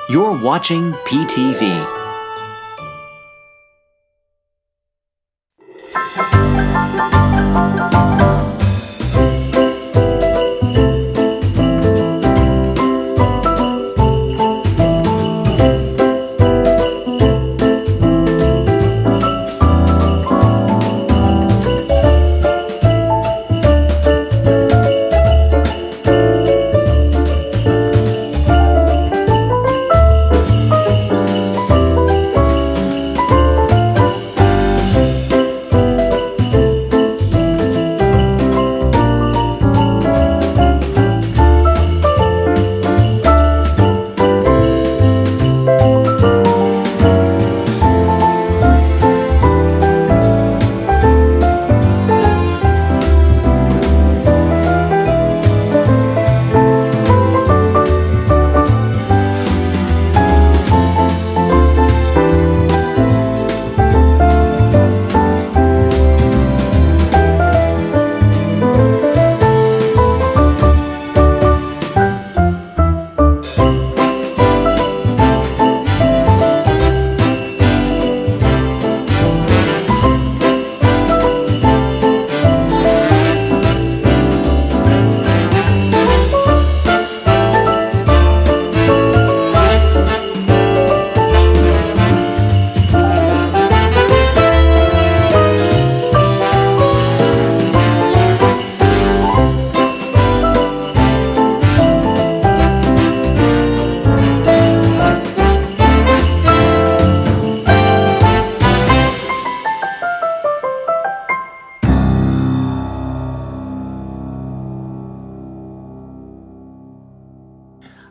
You're watching PTV.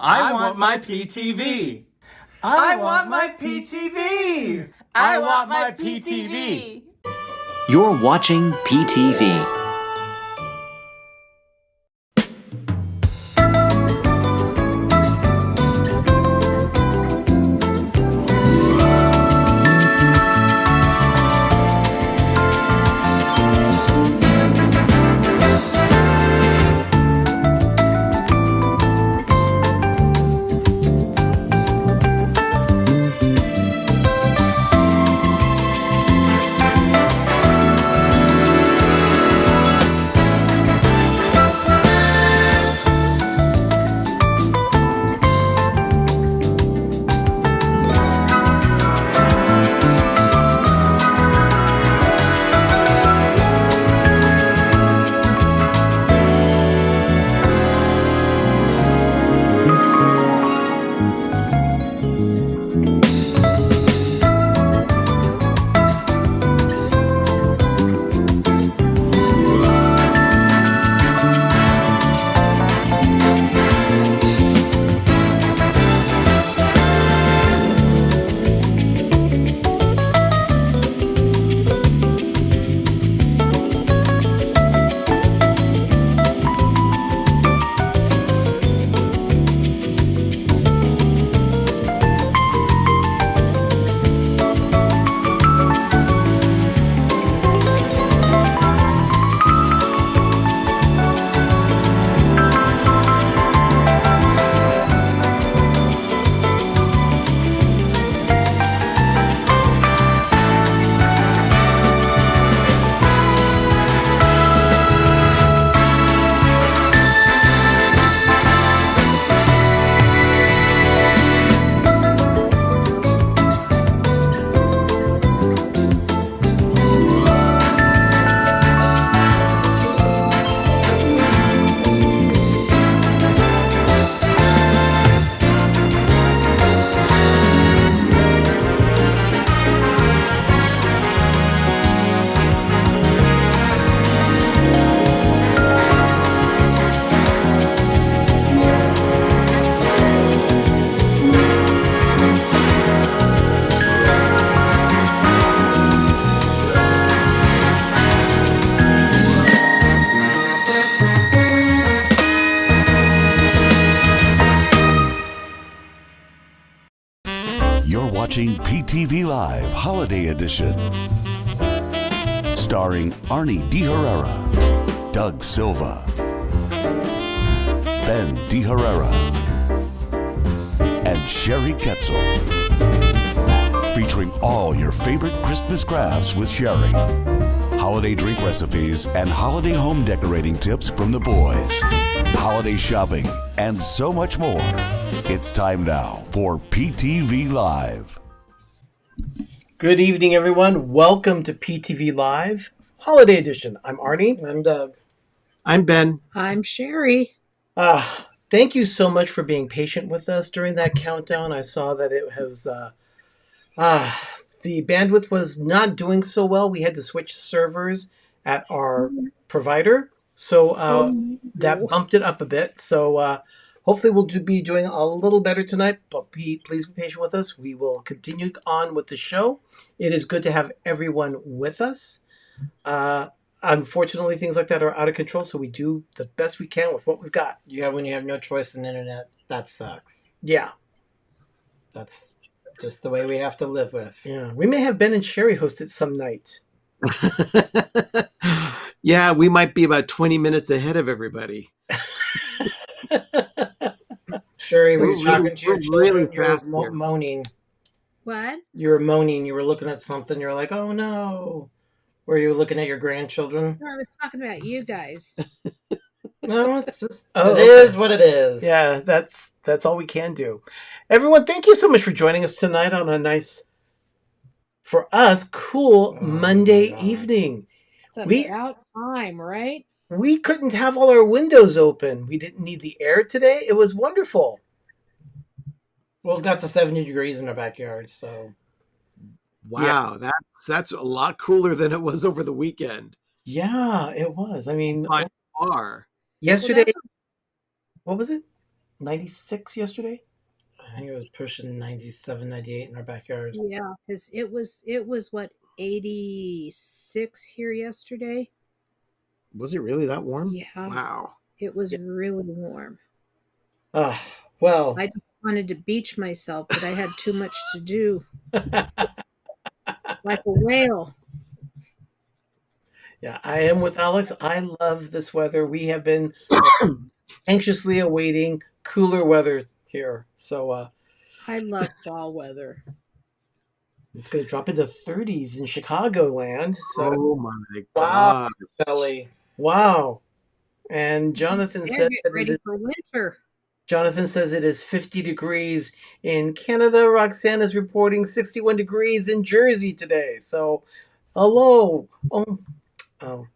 I want my PTV. I want my PTV. I want my PTV. You're watching PTV. PTV Live Holiday Edition. Starring Arnie De Herrera, Doug Silva, Ben De Herrera, and Sherry Ketzel. Featuring all your favorite Christmas crafts with Sherry, holiday drink recipes, and holiday home decorating tips from the boys, holiday shopping, and so much more. It's time now for PTV Live. Good evening, everyone. Welcome to PTV Live Holiday Edition. I'm Arnie. I'm Doug. I'm Ben. I'm Sherry. Thank you so much for being patient with us during that countdown. I saw that it was the bandwidth was not doing so well. We had to switch servers at our provider, so that bumped it up a bit. So hopefully we'll be doing a little better tonight, but please be patient with us. We will continue on with the show. It is good to have everyone with us. Unfortunately, things like that are out of control, so we do the best we can with what we've got. Yeah, when you have no choice in the internet, that sucks. Yeah. That's just the way we have to live with. Yeah. We may have Ben and Sherry host it some night. Yeah, we might be about 20 minutes ahead of everybody. Sherry was talking to your really children. You fast were here. moaning. What? You were moaning. You were looking at something. You were like, oh no. Were you looking at your grandchildren? No, I was talking about you guys. No, it's just, Oh, it is what it is. Yeah, that's all we can do. Everyone, thank you so much for joining us tonight on a nice, for us, cool Monday God. evening. It's We- about time, right? We couldn't have all our windows open. We didn't need the air today. It was wonderful. Well, it got to 70 degrees in our backyard, so. Wow, that's a lot cooler than it was over the weekend. Yeah, it was. I mean, By far. yesterday, what was it? 96 yesterday? I think it was pushing 97, 98 in our backyard. Yeah, because it was what, 86 here yesterday? Was it really that warm? Yeah. Wow. It was really warm. Well, I just wanted to beach myself, but I had too much to do. Like a whale. yeah, I am with Alex. I love this weather. We have been anxiously awaiting cooler weather here. So I love fall weather. it's going to drop into 30s in Chicagoland. So, Oh my Wow. God. Belly. wow. And Jonathan They're said getting that it ready is, for winter. Jonathan says it is 50 degrees in Canada. Roxanne is reporting 61 degrees in Jersey today. So, hello. Oh, hello,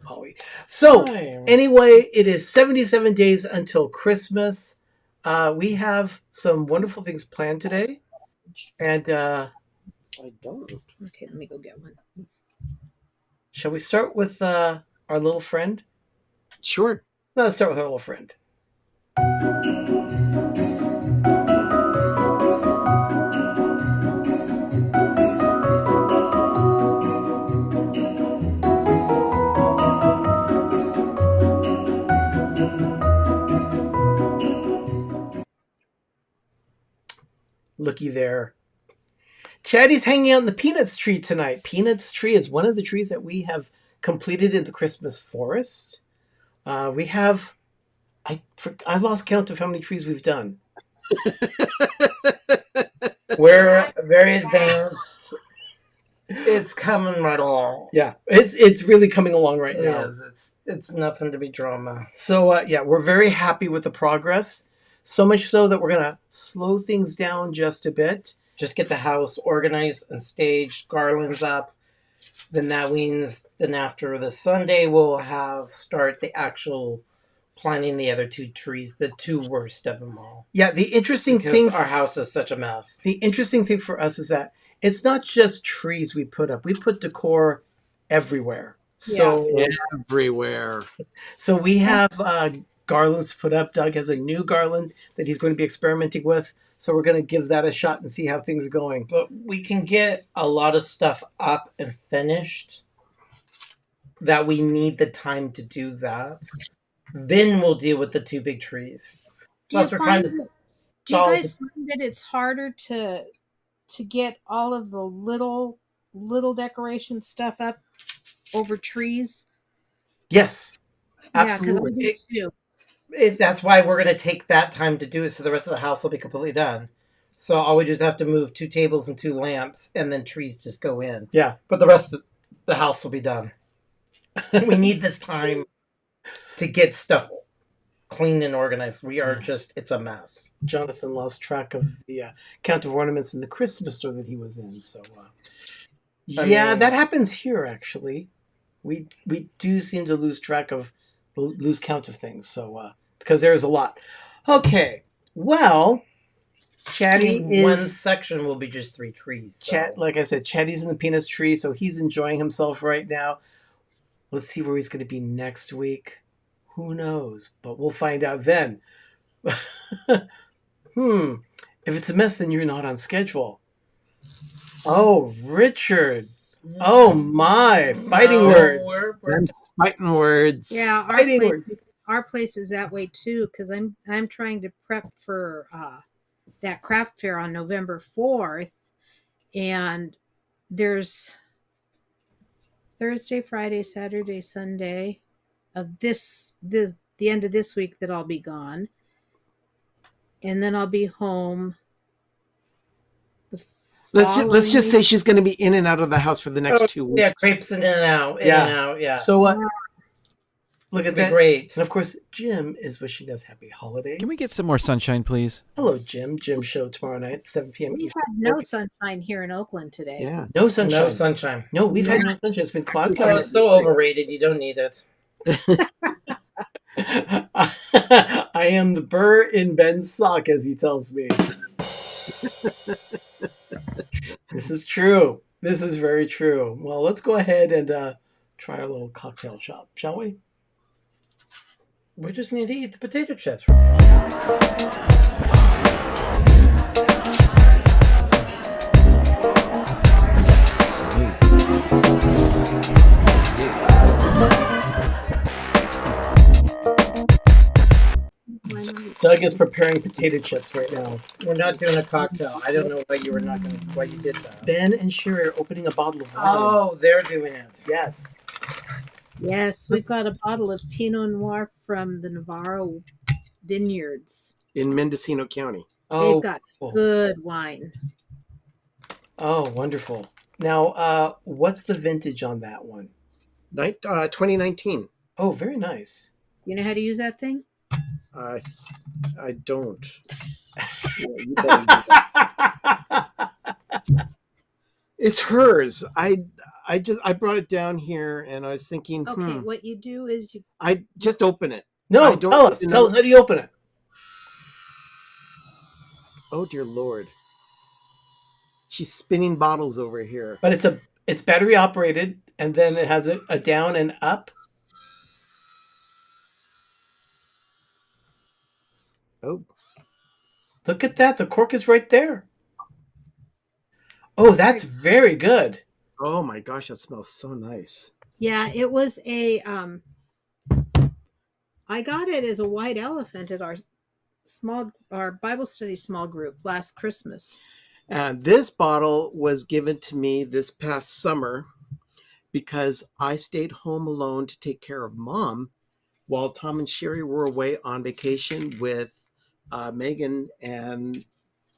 Holly. So, Hi. anyway, it is 77 days until Christmas. We have some wonderful things planned today. And I don't. Okay, let me go get one. shall we start with our little friend? Sure. No, let's start with our little friend. Looky there. Chatty's hanging out in the Peanuts tree tonight. Peanuts tree is one of the trees that we have completed in the Christmas forest. We have, I lost count of how many trees we've done. We're very advanced. It's coming right along. Yeah, it's really coming along right It now. is. It's nothing to be drama. So yeah, we're very happy with the progress. So much so that we're gonna slow things down just a bit. Just get the house organized and staged, garlands up. Then that means then after the Sunday we'll start the actual planting the other two trees, the two worst of them all. Yeah, the interesting Because thing our house is such a mess. the interesting thing for us is that it's not just trees we put up. We put decor everywhere. So Everywhere. so we have garlands put up. Doug has a new garland that he's going to be experimenting with. So we're going to give that a shot and see how things are going. But we can get a lot of stuff up and finished that we need the time to do that. Then we'll deal with the two big trees. Do you Plus, we're trying to find Do you solve guys find that it's harder to to get all of the little decoration stuff up over trees. Yes, Yeah, because I absolutely. do too. That's why we're going to take that time to do it, so the rest of the house will be completely done. So all we do is have to move 2 tables and 2 lamps, and then trees just go in. Yeah. But the rest of the house will be done. We need this time to get stuff clean and organized. We are just, it's a mess. Jonathan lost track of the count of ornaments in the Christmas store that he was in. So, yeah, that happens here, actually. We do seem to lose count of things. So, because there's a lot. Okay. Well, Chatty One is... section will be just 3 trees. So. Like I said, Chatty's in the peanuts tree, so he's enjoying himself right now. Let's see where he's going to be next week. Who knows? But we'll find out then. If it's a mess, then you're not on schedule. Oh, Richard. Oh, my. Fighting words. We're Fighting words. Yeah, our place is that way too, because I'm trying to prep for that craft fair on November 4th, and there's Thursday, Friday, Saturday, Sunday of the end of this week that I'll be gone, and then I'll be home. Let's just say she's going to be in and out of the house for the next 2 weeks. Yeah, crepes in and out, in and out, yeah. So, look at that. Great. And of course, Jim is wishing us happy holidays. Can we get some more sunshine, please? Hello, Jim. Jim show tomorrow night, 7 p.m. We Eastern. had no sunshine here in Oakland today. Yeah. No sunshine. No sunshine. No, we've had no sunshine. It's been cloud Oh, cover. it's so overrated. You don't need it. I am the burr in Ben's sock, as he tells me. This is true. This is very true. Well, let's go ahead and try our little cocktail shop, shall we? We just need to eat the potato chips. Doug is preparing potato chips right now. We're not doing a cocktail. I don't know why why you did that. Ben and Sherry are opening a bottle of wine. Oh, they're doing it. Yes. Yes, we've got a bottle of Pinot Noir from the Navarro vineyards. In Mendocino County. They've got good wine. Oh, wonderful. Now, what's the vintage on that one? 2019. Oh, very nice. You know how to use that thing? I don't. Yeah, you better do that. It's hers. I brought it down here and I was thinking, Okay, what you do is you... I just open it. No, tell us. Tell us, how do you open it? Oh, dear Lord. She's spinning bottles over here. But it's battery operated, and then it has a down and up. Oh. Look at that. The cork is right there. Oh, that's very good. Oh my gosh, that smells so nice. Yeah, it was a... I got it as a white elephant at our Bible study small group last Christmas. And this bottle was given to me this past summer because I stayed home alone to take care of Mom while Tom and Sherry were away on vacation with Megan and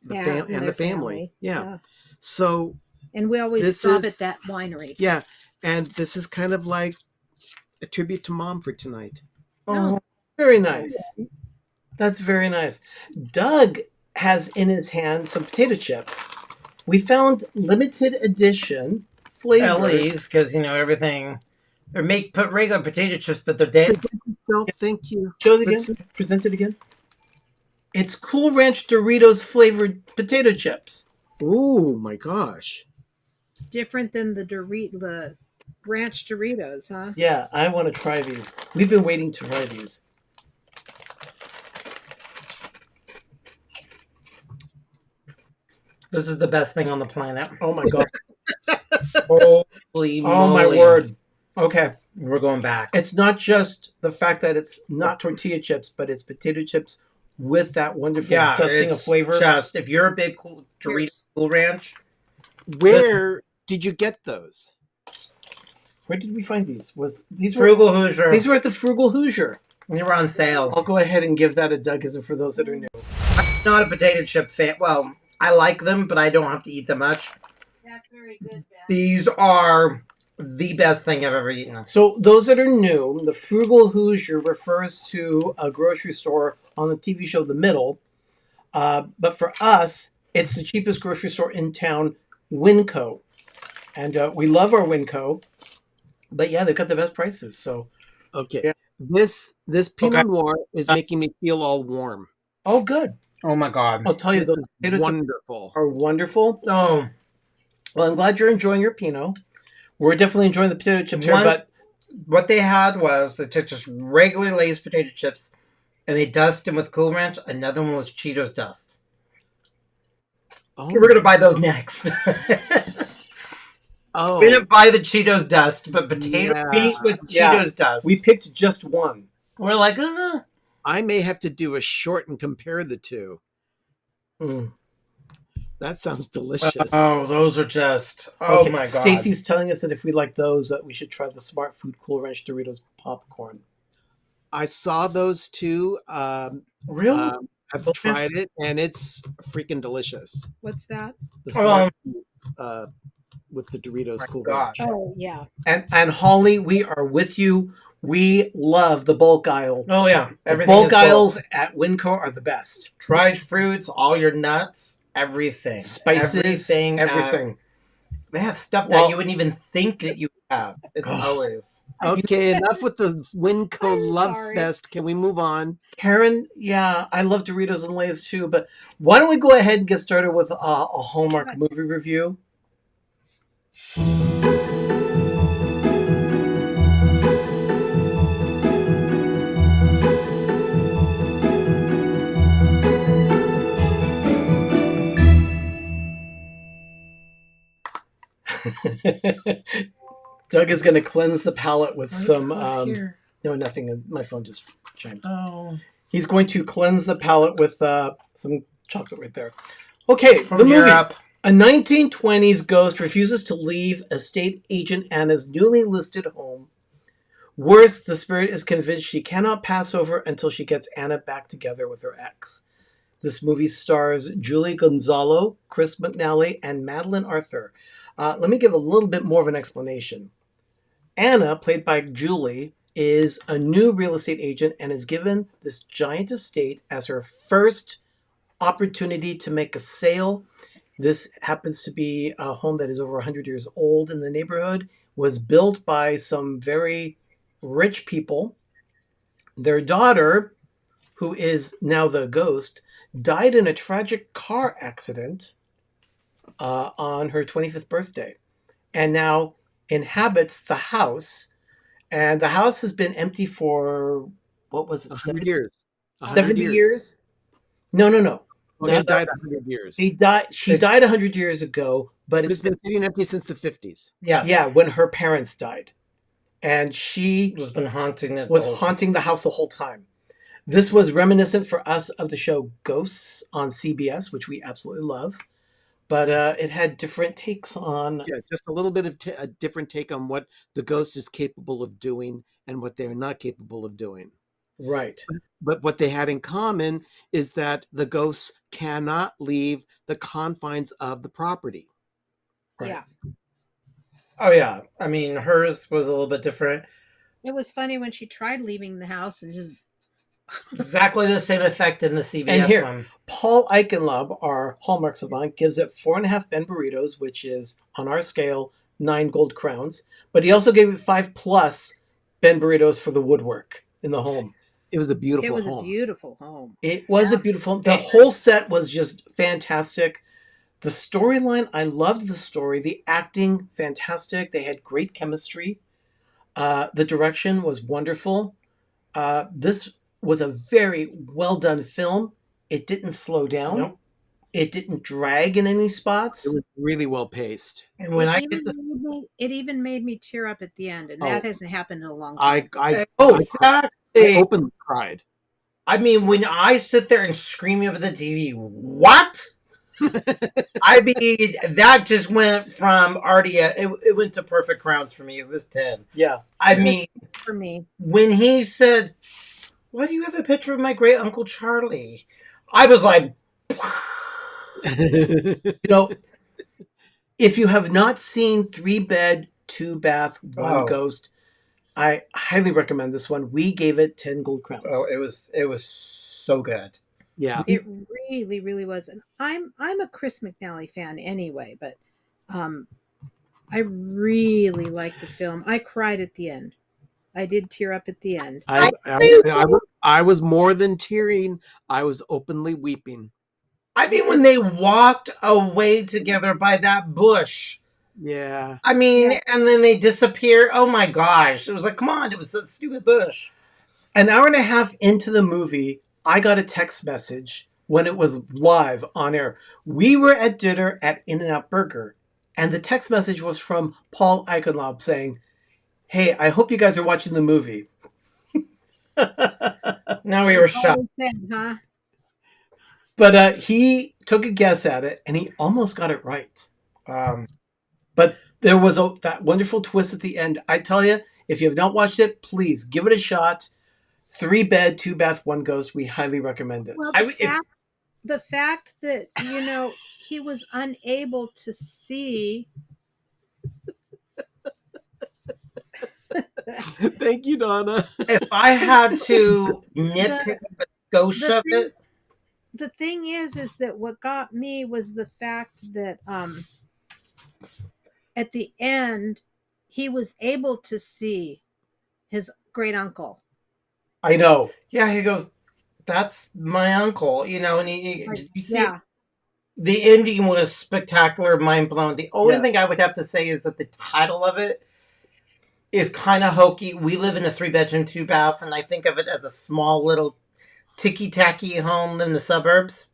the family. Yeah. So, and we always stop at that winery. Yeah, and this is kind of like a tribute to Mom for tonight. Oh, very nice. That's very nice. Doug has in his hand some potato chips. We found limited edition flavors. Because, everything... Put regular potato chips, but they're dead. Thank you. Show it again. Present it again. It's Cool Ranch Doritos flavored potato chips. Oh my gosh. Different than the ranch Doritos, huh? Yeah, I want to try these. We've been waiting to try these. This is the best thing on the planet. Oh my god. Holy moly. Oh my word. Okay. We're going back. It's not just the fact that it's not tortilla chips, but it's potato chips with that wonderful Yeah, dusting of it's flavor. just if you're a big Dorito Cheers. Cool Ranch, Where did you get those? Where did we find these? These Frugal Hoosier. These were at the Frugal Hoosier. They were on sale. I'll go ahead and give that a Doughism for those that are new. I'm not a potato chip fan. Well, I like them, but I don't have to eat them much. That's very good, Ben. These are the best thing I've ever eaten. So those that are new, the Frugal Hoosier refers to a grocery store on the TV show The Middle. But for us, it's the cheapest grocery store in town, Winco. And we love our Winco. But yeah, they've got the best prices. So Okay. Yeah. This Pinot Okay. Noir is making me feel all warm. oh, good. Oh my god. I'll tell you, This those is potato chips wonderful. are wonderful. Oh, Well, I'm glad you're enjoying your Pinot. We're definitely enjoying the potato chips here, One- but what they had was they took just regular Lay's potato chips and they dusted them with Cool Ranch. Another one was Cheetos dust. Oh, We're gonna buy those next. oh. We didn't buy the Cheetos dust, but potato Yeah. chips with Yeah. Cheetos dust. we picked just one. We're like, I may have to do a short and compare the two. Mm. That sounds delicious. oh, those are just. Oh Okay, my god. Stacy's telling us that if we like those, that we should try the Smart Food Cool Ranch Doritos popcorn. I saw those two. Really? I've tried it, and it's freaking delicious. What's that? The Smart Foods, with the Doritos my Cool gosh. Ranch. Oh, yeah. And Holly, we are with you. We love the bulk aisle. Oh yeah. The Everything bulk is bulk. aisles at Winco are the best. Dried fruits, all your nuts, everything. Spices, everything. everything. They have stuff Well- that you wouldn't even think that you have. It's always. Okay, enough with the Winco I'm love sorry. fest. Can we move on? Karen, yeah, I love Doritos and Lay's too, but why don't we go ahead and get started with a Hallmark movie review? Doug is going to cleanse the palate with some. No, nothing. My phone just chimed. Oh. He's going to cleanse the palate with some chocolate right there. Okay, From the movie. Europe. A 1920s ghost refuses to leave estate agent Anna's newly listed home. Worse, the spirit is convinced she cannot pass over until she gets Anna back together with her ex. This movie stars Julie Gonzalo, Chris McNally, and Madeline Arthur. Let me give a little bit more of an explanation. Anna, played by Julie, is a new real estate agent and is given this giant estate as her first opportunity to make a sale. This happens to be a home that is over 100 years old in the neighborhood, was built by some very rich people. Their daughter, who is now the ghost, died in a tragic car accident on her 25th birthday and now inhabits the house. And the house has been empty for, what was it, 100 years. 70 years? No. Oh, she died 100 years. She died 100 years ago, but It's been sitting empty since the 50s. Yes. yeah, when her parents died. And she Has been haunting it. was the whole- haunting the house the whole time. This was reminiscent for us of the show Ghosts on CBS, which we absolutely love. But it had different takes on. Yeah, just a little bit of a different take on what the ghost is capable of doing and what they're not capable of doing. Right. But what they had in common is that the ghosts cannot leave the confines of the property. Right. Yeah. Oh yeah. I mean, hers was a little bit different. It was funny when she tried leaving the house and just Exactly the same effect in the CBS And here, one. Paul Eichenlaub, our Hallmark savant, gives it 4.5 Ben burritos, which is, on our scale, 9 gold crowns. But he also gave it 5+ Ben burritos for the woodwork in the home. It was a beautiful it was home. a beautiful home. It was Yeah. a beautiful. The whole set was just fantastic. The storyline, I loved the story. The acting, fantastic. They had great chemistry. The direction was wonderful. This was a very well done film. It didn't slow down. Nope. It didn't drag in any spots. It was really well paced. And when I it, get even this, made me, it even made me tear up at the end, and Oh. that hasn't happened in a long time. I Oh, exactly. I openly cried. I mean, when I sit there and scream over the TV, what? I mean, that just went from already, it went to perfect crowns for me. It was 10. Yeah. I That's mean, for me. when he said, why do you have a picture of my great Uncle Charlie? I was like, You know, if you have not seen 3-bed, 2-bath, 1 Oh. ghost, I highly recommend this one. We gave it 10 gold crowns. oh, it was so good. Yeah. It really, really was. And I'm a Chris McNally fan anyway, but I really liked the film. I cried at the end. I did tear up at the end. I was more than tearing. I was openly weeping. I mean, when they walked away together by that bush. Yeah. I mean, and then they disappear. Oh my gosh. It was like, come on, it was that stupid bush. An hour and a half into the movie, I got a text message when it was live on air. We were at dinner at In-N-Out Burger, and the text message was from Paul Eichenlaub saying, "Hey, I hope you guys are watching the movie." Now we were shocked. All said, huh? But he took a guess at it, and he almost got it right. But there was that wonderful twist at the end. I tell you, if you have not watched it, please give it a shot. 3-bed, 2-bath, 1 ghost. We highly recommend it. Well, the fact that, he was unable to see. Thank you, Donna. If I had to nitpick the ghost of it, The thing is that what got me was the fact that at the end he was able to see his great uncle. I know. yeah, he goes, that's my uncle, and you see Yeah. the ending was spectacular, mind blown. The only Yeah. thing I would have to say is that the title of it is kind of hokey. We live in a 3-bedroom, 2-bath, and I think of it as a small little ticky-tacky home in the suburbs.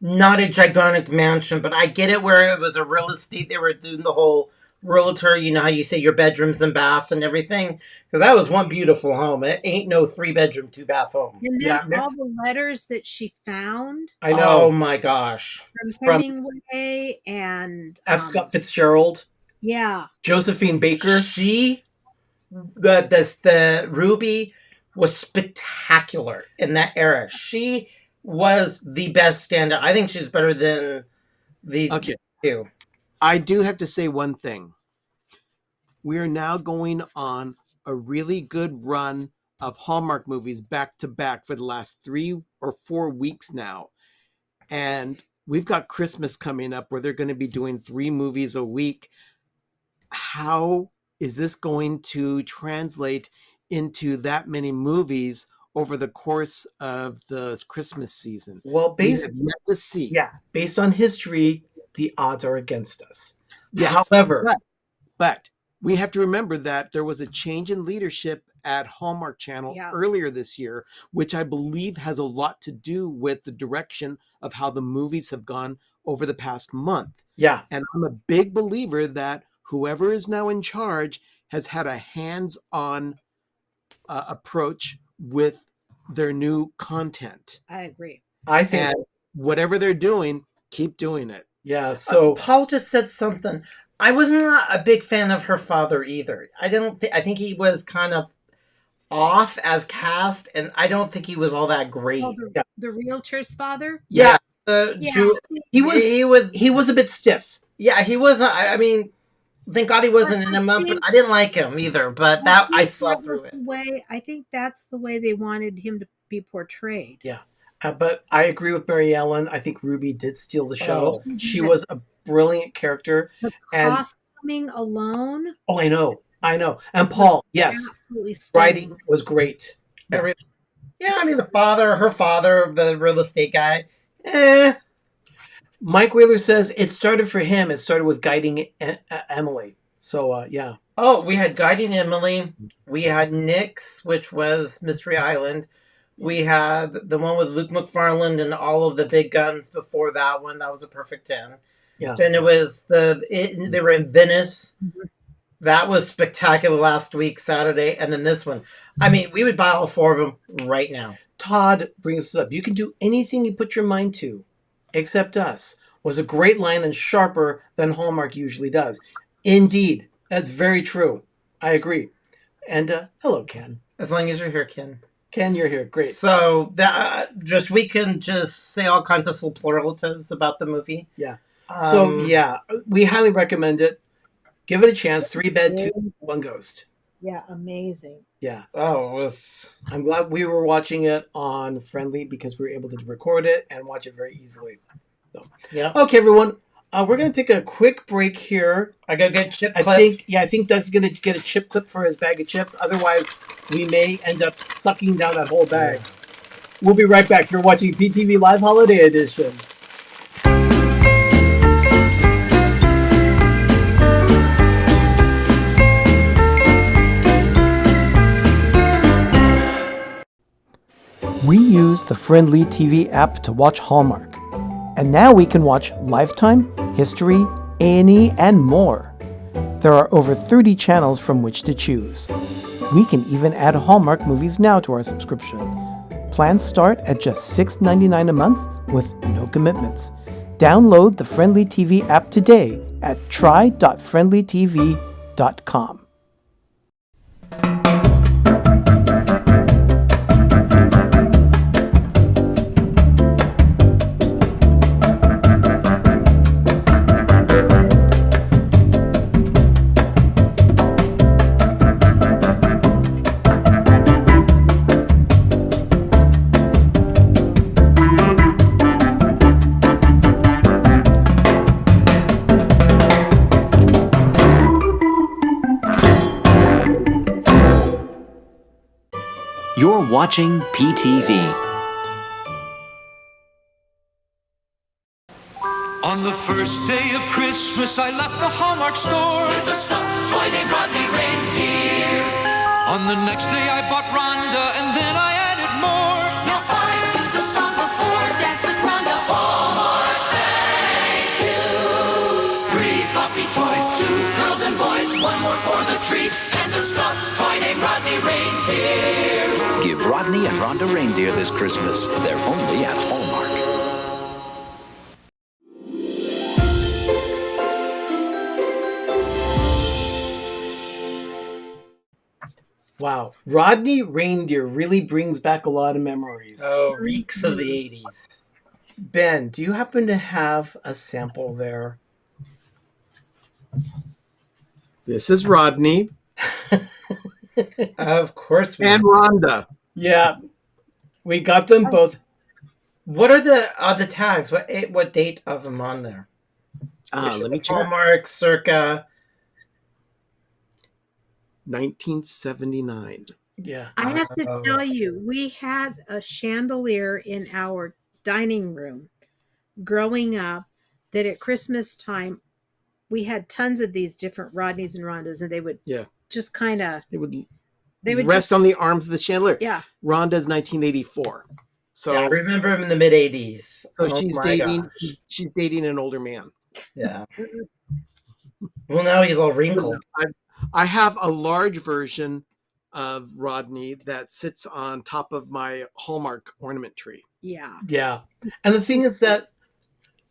Not a gigantic mansion, but I get it where it was a real estate. They were doing the whole realtor, how you say your bedrooms and bath and everything. Because that was one beautiful home. It ain't no 3-bedroom, 2-bath home. And then Yeah, all the letters that she found I know. Oh my gosh. from Hemingway and F. Scott Fitzgerald, yeah. Josephine Baker. She, the Ruby was spectacular in that era. She was the best stand-up. I think she's better than the Okay. two. I do have to say one thing. We are now going on a really good run of Hallmark movies back to back for the last 3 or 4 weeks now. And we've got Christmas coming up where they're going to be doing 3 movies a week. How is this going to translate into that many movies over the course of the Christmas season? Well, We have yet to see. based on history, the odds are against us. Yes, However, but we have to remember that there was a change in leadership at Hallmark Channel Yeah. earlier this year, which I believe has a lot to do with the direction of how the movies have gone over the past month. yeah, And I'm a big believer that whoever is now in charge has had a hands-on approach with their new content. I agree. I think And so. whatever they're doing, keep doing it. Yeah, so Paul just said something. I was not a big fan of her father either. I think he was kind of off as cast, and I don't think he was all that great. Oh, the realtor's father. Yeah. Yeah. he was a bit stiff. Yeah, he wasn't. I mean, thank God he wasn't in a month, but I didn't like him either. But that I saw through it. I think that's the way they wanted him to be portrayed. Yeah. But I agree with Mary Ellen. I think Ruby did steal the show. Oh. She was a brilliant character. The And costuming alone, I know. And Paul, yes, absolutely stunning. writing was great. Everything. Yeah, I mean her father, the real estate guy. Mike Wheeler says it started for him. It started with guiding Emily. So yeah. Oh, we had Guiding Emily. We had Nick's, which was Mystery Island. We had the one with Luke McFarland and all of the big guns before that one. That was a perfect 10. Yeah. Then it was they were in Venice. That was spectacular last week, Saturday. And then this one. I mean, we would buy all 4 of them right now. Todd brings us up. You can do anything you put your mind to, except us. Was a great line and sharper than Hallmark usually does. Indeed, that's very true. I agree. And hello, Ken. As long as you're here, Ken. Ken, you're here. Great. So that we can just say all kinds of superlatives about the movie. Yeah. So yeah, we highly recommend it. Give it a chance. 3 bed, 2 1 ghost. Yeah, amazing. Yeah. Oh, it was. I'm glad we were watching it on Friendly because we were able to record it and watch it very easily. So Yeah. okay, everyone. We're gonna take a quick break here. I gotta get chip clip. I think Doug's gonna get a chip clip for his bag of chips. Otherwise, we may end up sucking down that whole bag. We'll be right back. You're watching PTV Live Holiday Edition. We use the Friendly TV app to watch Hallmark. And now we can watch Lifetime, History, A&E, and more. There are over 30 channels from which to choose. We can even add Hallmark movies now to our subscription. Plans start at just $6.99 a month with no commitments. Download the Friendly TV app today at try.friendlytv.com. You're watching PTV. On the first day of Christmas, I left the Hallmark store with a stuffed toy named Rodney Reindeer. On the next day, I bought Rhonda, and then I added more. Now 5 to the song of 4, dance with Rhonda. Hallmark, thank you. 3 floppy toys, 2 girls and boys, 1 more for the treat, and a stuffed toy named Rodney Reindeer. Give Rodney and Rhonda reindeer this Christmas. They're only at Hallmark. Wow, Rodney Reindeer really brings back a lot of memories. Oh, reeks of the 80s. Ben, do you happen to have a sample there? This is Rodney Of course we. and Rhonda. Yeah, we got them both. What are the tags? What date of them on there? Let me check. Hallmark circa 1979. Yeah. I have to tell you, we had a chandelier in our dining room growing up that at Christmas time we had tons of these different Rodneys and Rhondas, and they would just kind of They would just, rest on the arms of the chandelier. yeah. Rhonda's 1984. So, yeah, I remember him in the mid 80s. so Oh she's my dating gosh. she's dating an older man. Yeah. Well, now he's all wrinkled. I have a large version of Rodney that sits on top of my Hallmark ornament tree. Yeah. Yeah. And the thing is that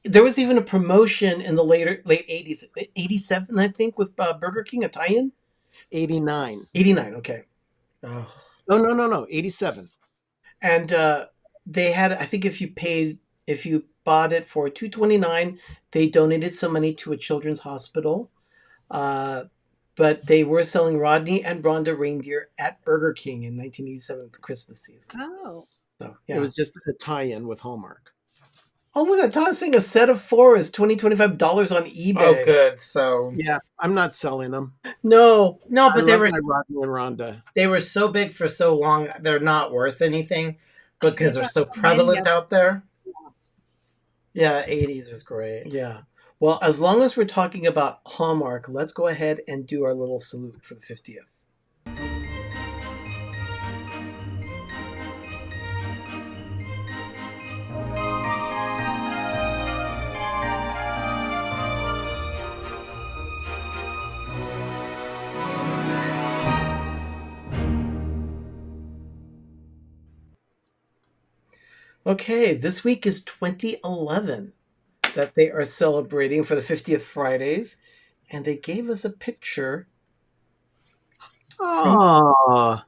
there was even a promotion in the late 80s, 87, I think, with Burger King, a tie-in? 89. 89, okay. Oh. No, 87. And they had, I think if you bought it for $2.29, they donated some money to a children's hospital. But they were selling Rodney and Rhonda reindeer at Burger King in 1987 for the Christmas season. Oh. So, yeah. It was just a tie-in with Hallmark. Oh, look at Todd saying a set of 4 is $25 on eBay. Oh, good. So Yeah, I'm not selling them. No. no, but I they love were my Rodney and Rhonda. they were so big for so long. They're not worth anything because they're so prevalent out there. Yeah, 80s was great. Yeah. Well, as long as we're talking about Hallmark, let's go ahead and do our little salute for the 50th. Okay, this week is 2011 that they are celebrating for the 50th Fridays, and they gave us a picture. Oh,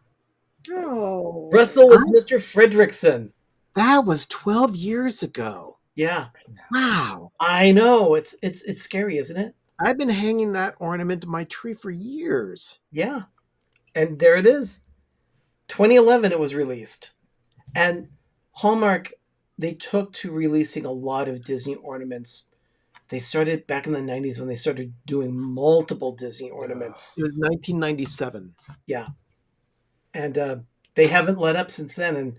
Oh. Russell was Mr. Fredrickson. that was 12 years ago. Yeah, Wow. I know. It's scary, isn't it? I've been hanging that ornament in my tree for years. Yeah, and there it is. 2011 it was released, and Hallmark, they took to releasing a lot of Disney ornaments. They started back in the 90s when they started doing multiple Disney ornaments. It was 1997. Yeah. And they haven't let up since then. And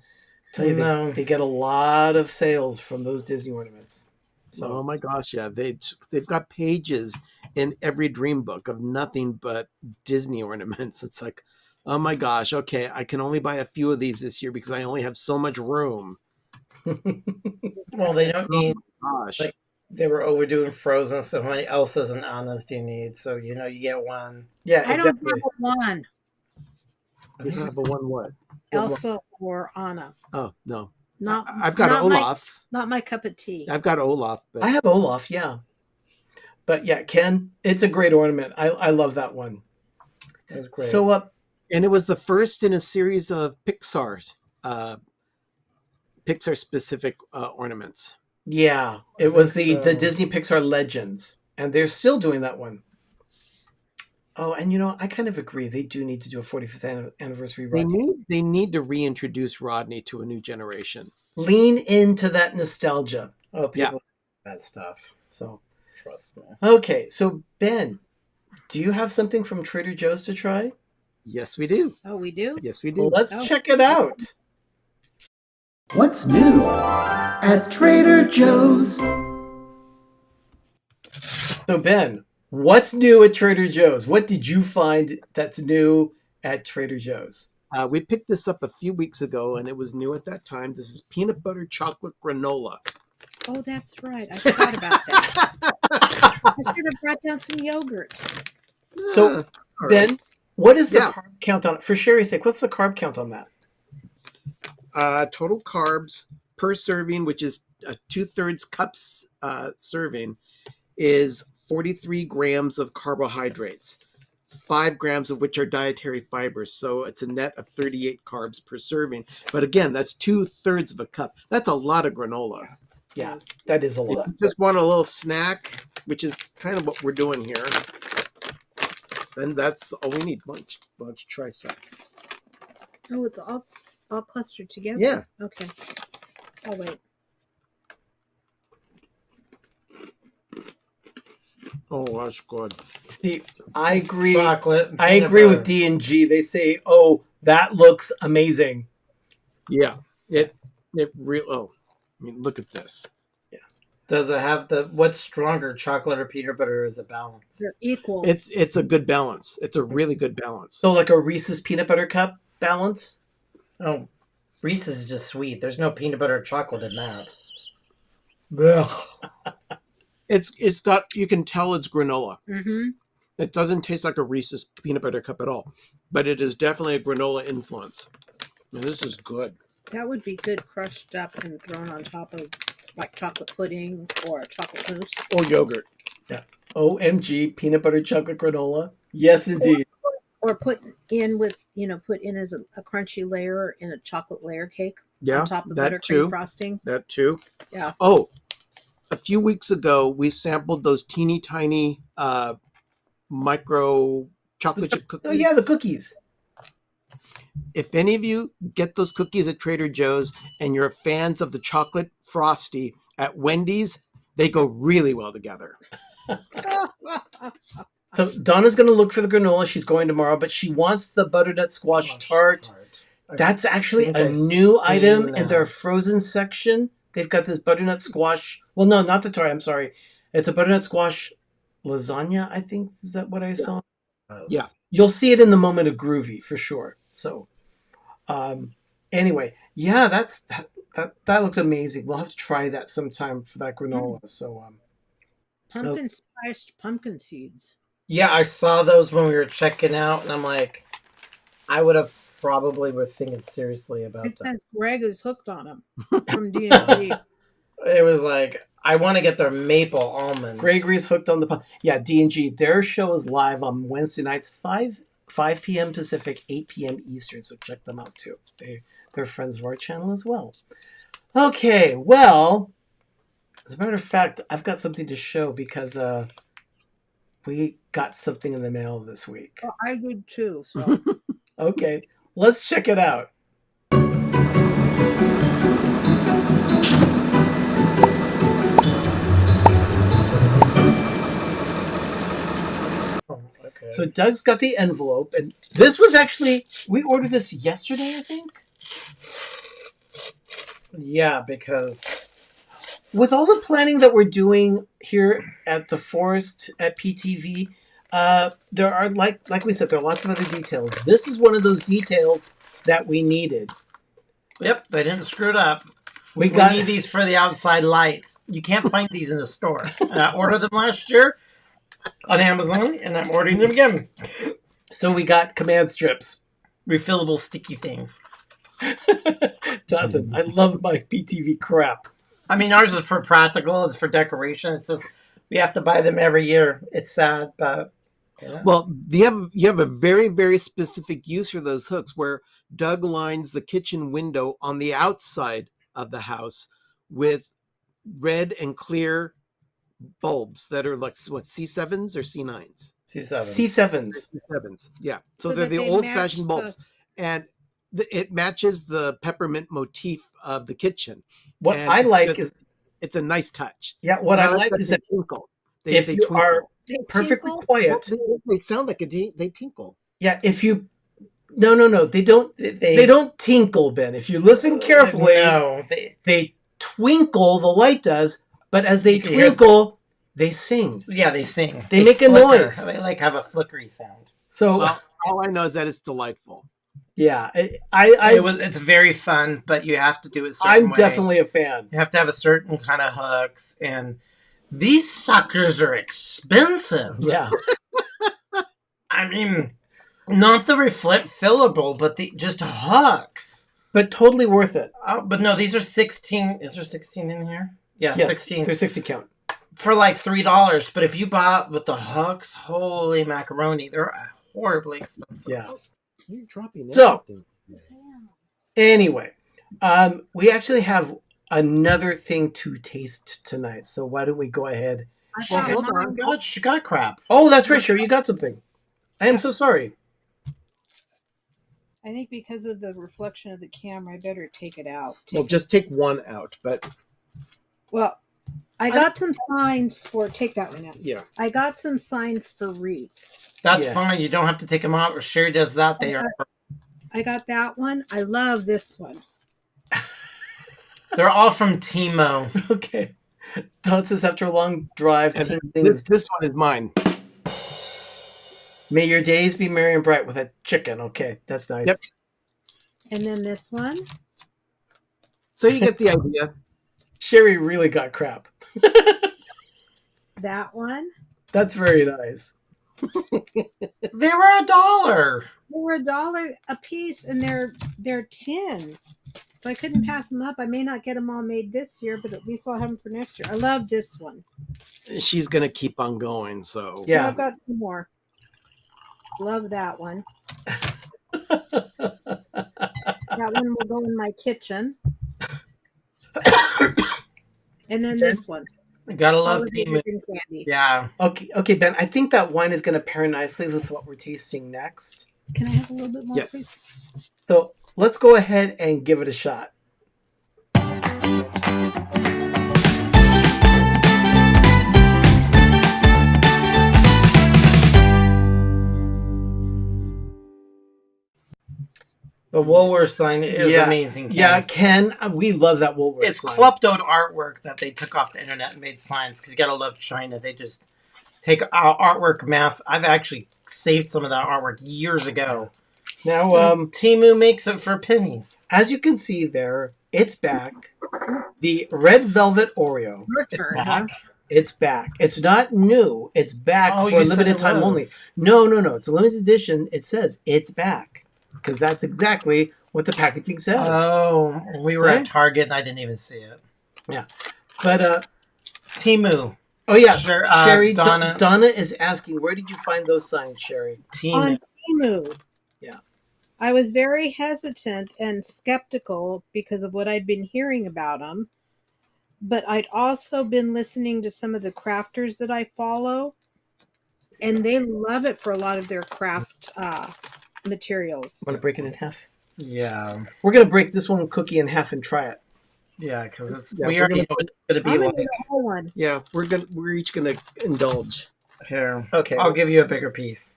tell you, No. they get a lot of sales from those Disney ornaments. So, Oh my gosh, yeah. They've got pages in every dream book of nothing but Disney ornaments. It's like, oh my gosh, okay, I can only buy a few of these this year because I only have so much room. Well, they don't need. Gosh. Like, they were overdoing Frozen, so how many Elsas and Annas do you need? So you get one. yeah, I don't exactly. have one. You have a one what? Elsa or Anna. Oh, no. Not. I've got not Olaf. not my cup of tea. I've got Olaf. But I have Olaf, yeah. But yeah, Ken, it's a great ornament. I love that one. It was great. So, and it was the first in a series of Pixar specific ornaments. yeah, it was the so. Disney Pixar Legends, and they're still doing that one. Oh, and I kind of agree. They do need to do a 45th anniversary They run. need to reintroduce Rodney to a new generation. Lean into that nostalgia. Oh, people that stuff. So, Trust me. okay, so Ben, do you have something from Trader Joe's to try? Yes, we do. Oh, we do. Yes, we do. Well, let's Oh. check it out. What's new at Trader Joe's? So, Ben, what's new at Trader Joe's? What did you find that's new at Trader Joe's? We picked this up a few weeks ago, and it was new at that time. This is peanut butter chocolate granola. Oh, that's right. I forgot about that. I should have brought down some yogurt. So, all right. Ben, what is the Yeah. carb count on it? For Sherry's sake, what's the carb count on that? Total carbs per serving, which is a 2/3 cups serving, is 43 grams of carbohydrates, 5 grams of which are dietary fibers. So it's a net of 38 carbs per serving. But again, that's 2/3 of a cup. That's a lot of granola. Yeah, that is a If lot. you just want a little snack, which is kind of what we're doing here, then that's all we need. Why don't you try some? Oh, it's all clustered together. Yeah. Okay. Oh wait. Oh, that's good. See, I agree. Chocolate. and I peanut agree with butter. D&G. They say, "Oh, that looks amazing." Yeah. It really. Oh, I mean, look at this. Does it have what's stronger, chocolate or peanut butter? Or is it balanced? They're equal. It's a good balance. It's a really good balance. So, like a Reese's peanut butter cup balance. Oh, Reese's is just sweet. There's no peanut butter or chocolate in that. It's got, you can tell it's granola. Mm-hmm. It doesn't taste like a Reese's peanut butter cup at all, but it is definitely a granola influence. And this is good. That would be good crushed up and thrown on top of like chocolate pudding or a chocolate mousse. Or yogurt. OMG, peanut butter chocolate granola. Yes, indeed. Or put in with, put in as a crunchy layer in a chocolate layer cake Yeah, on top of that buttercream too. frosting. That too. Yeah. Oh, a few weeks ago, we sampled those teeny tiny micro chocolate chip cookies. Oh yeah, the cookies. If any of you get those cookies at Trader Joe's and you're fans of the chocolate frosty at Wendy's, they go really well together. So Donna's going to look for the granola. She's going tomorrow, but she wants the butternut squash tart. That's actually think a I've new seen item in that. their frozen section. They've got this butternut squash. Well, no, not the tart. I'm sorry. It's a butternut squash lasagna, I think. Is that what I saw? Yeah. You'll see it in the moment of Groovy for sure. So, anyway, yeah, that looks amazing. We'll have to try that sometime for that granola. So, Pumpkin spiced pumpkin seeds. Yeah, I saw those when we were checking out, and I'm like, I would have probably were thinking seriously about It that. says Greg is hooked on them from D&D. It was like, I want to get their maple almonds. Gregory's hooked on the yeah, D&G. Their show is live on Wednesday nights, 5 p.m. Pacific, 8 p.m. Eastern. So check them out too. They're friends of our channel as well. Okay, well, as a matter of fact, I've got something to show because we got something in the mail this week. Well, I did too. So Okay, let's check it out. Okay. So Doug's got the envelope, and this was actually, we ordered this yesterday, I think. Yeah, because With all the planning that we're doing here at the Forest at PTV, there are, like we said, there are lots of other details. This is one of those details that we needed. yep, they didn't screw it up. We We got need these for the outside lights. You can't find these in the store. And I ordered them last year on Amazon, and I'm ordering them again. So we got command strips. Refillable sticky things. Jonathan, I love my PTV crap. I mean, ours is for practical. It's for decoration. It's just we have to buy them every year. It's sad, but yeah. Well, you have a very, very specific use for those hooks where Doug lines the kitchen window on the outside of the house with red and clear bulbs that are like what, C7s or C9s? C7. C7s. C7s, yeah. So, So they're that the they old-fashioned match bulbs, and it matches the peppermint motif of the kitchen. What And I it's like just- is, it's a nice touch. yeah, what And I like is they that tinkle. if you are They perfectly tinkle? quiet, They sound like they tinkle. yeah, if you, no, they don't, they don't tinkle, Ben. If you listen carefully, No, they twinkle, the light does, but as they You can hear twinkle, they sing. yeah, they sing. They make a flicker. noise. They like have a flickery sound. So, Well, all I know is that it's delightful. yeah, It's very fun, but you have to do it a certain I'm way. definitely a fan. You have to have a certain kind of hooks, and these suckers are expensive. Yeah. I mean, not the fillable, but the just hooks. But totally worth it. But no, these are 16. Is there 16 in here? Yeah, Yes, 16. They're 60 count. For like $3. But if you bought with the hooks, holy macaroni, they're horribly expensive. Yeah. You're dropping So- everything. Anyway, we actually have another thing to taste tonight. So why don't we go ahead? I Well, found hold mine. on. God, she got crap. Oh, that's right, sure. You got something. I am so sorry. I think because of the reflection of the camera, I better take it out. Well, just take one out, but Well, I got some signs for take that one out. yeah. I got some signs for wreaths. That's Yeah. fine. You don't have to take them out. Or Sherry does that. They are. I got that one. I love this one. They're all from Timo. Okay. Todd says after a long drive, And tingling, this one is mine. may your days be merry and bright with a chicken. Okay, that's nice. Yep. And then this one. So you get the idea. Sherry really got crap. That one. That's very nice. They were $1. They were $1 a piece, and they're tin. So I couldn't pass them up. I may not get them all made this year, but at least I'll have them for next year. I love this one. She's gonna keep on going. So Oh, Yeah. I've got two more. Love that one. That one will go in my kitchen. And then this one. Gotta love Holiday Timo. ribbon candy. Yeah. Okay, Ben. I think that wine is going to pair nicely with what we're tasting next. Can I have a little bit more, yes. please? So let's go ahead and give it a shot. The Woolworths line is Yeah. amazing. Ken. Yeah, Ken, we love that Woolworths. It's line. kleptoed artwork that they took off the internet and made signs because you gotta love China. They just take our artwork mass. I've actually saved some of that artwork years ago. Now, Timu makes it for pennies. as you can see there, it's back. The red velvet Oreo. Your turn, huh? It's back. It's not new. It's back Oh, for a you said limited it time was. only. No. It's a limited edition. It says it's back. because that's exactly what the packaging says. Oh, we were See? at Target and I didn't even see it. Yeah. But Timu. oh yeah, Sure, Sherry, Donna. Donna is asking, where did you find those signs, Sherry? Timu. On Timu. Yeah. I was very hesitant and skeptical because of what I'd been hearing about them. But I'd also been listening to some of the crafters that I follow, and they love it for a lot of their craft materials. Want to break it in half? Yeah. We're gonna break this one cookie in half and try it. Yeah, because it's Yeah, we we're already gonna- know what it's gonna I'm be gonna like. get a whole one. Yeah, we're each gonna indulge. Here. Okay. I'll give you a bigger piece.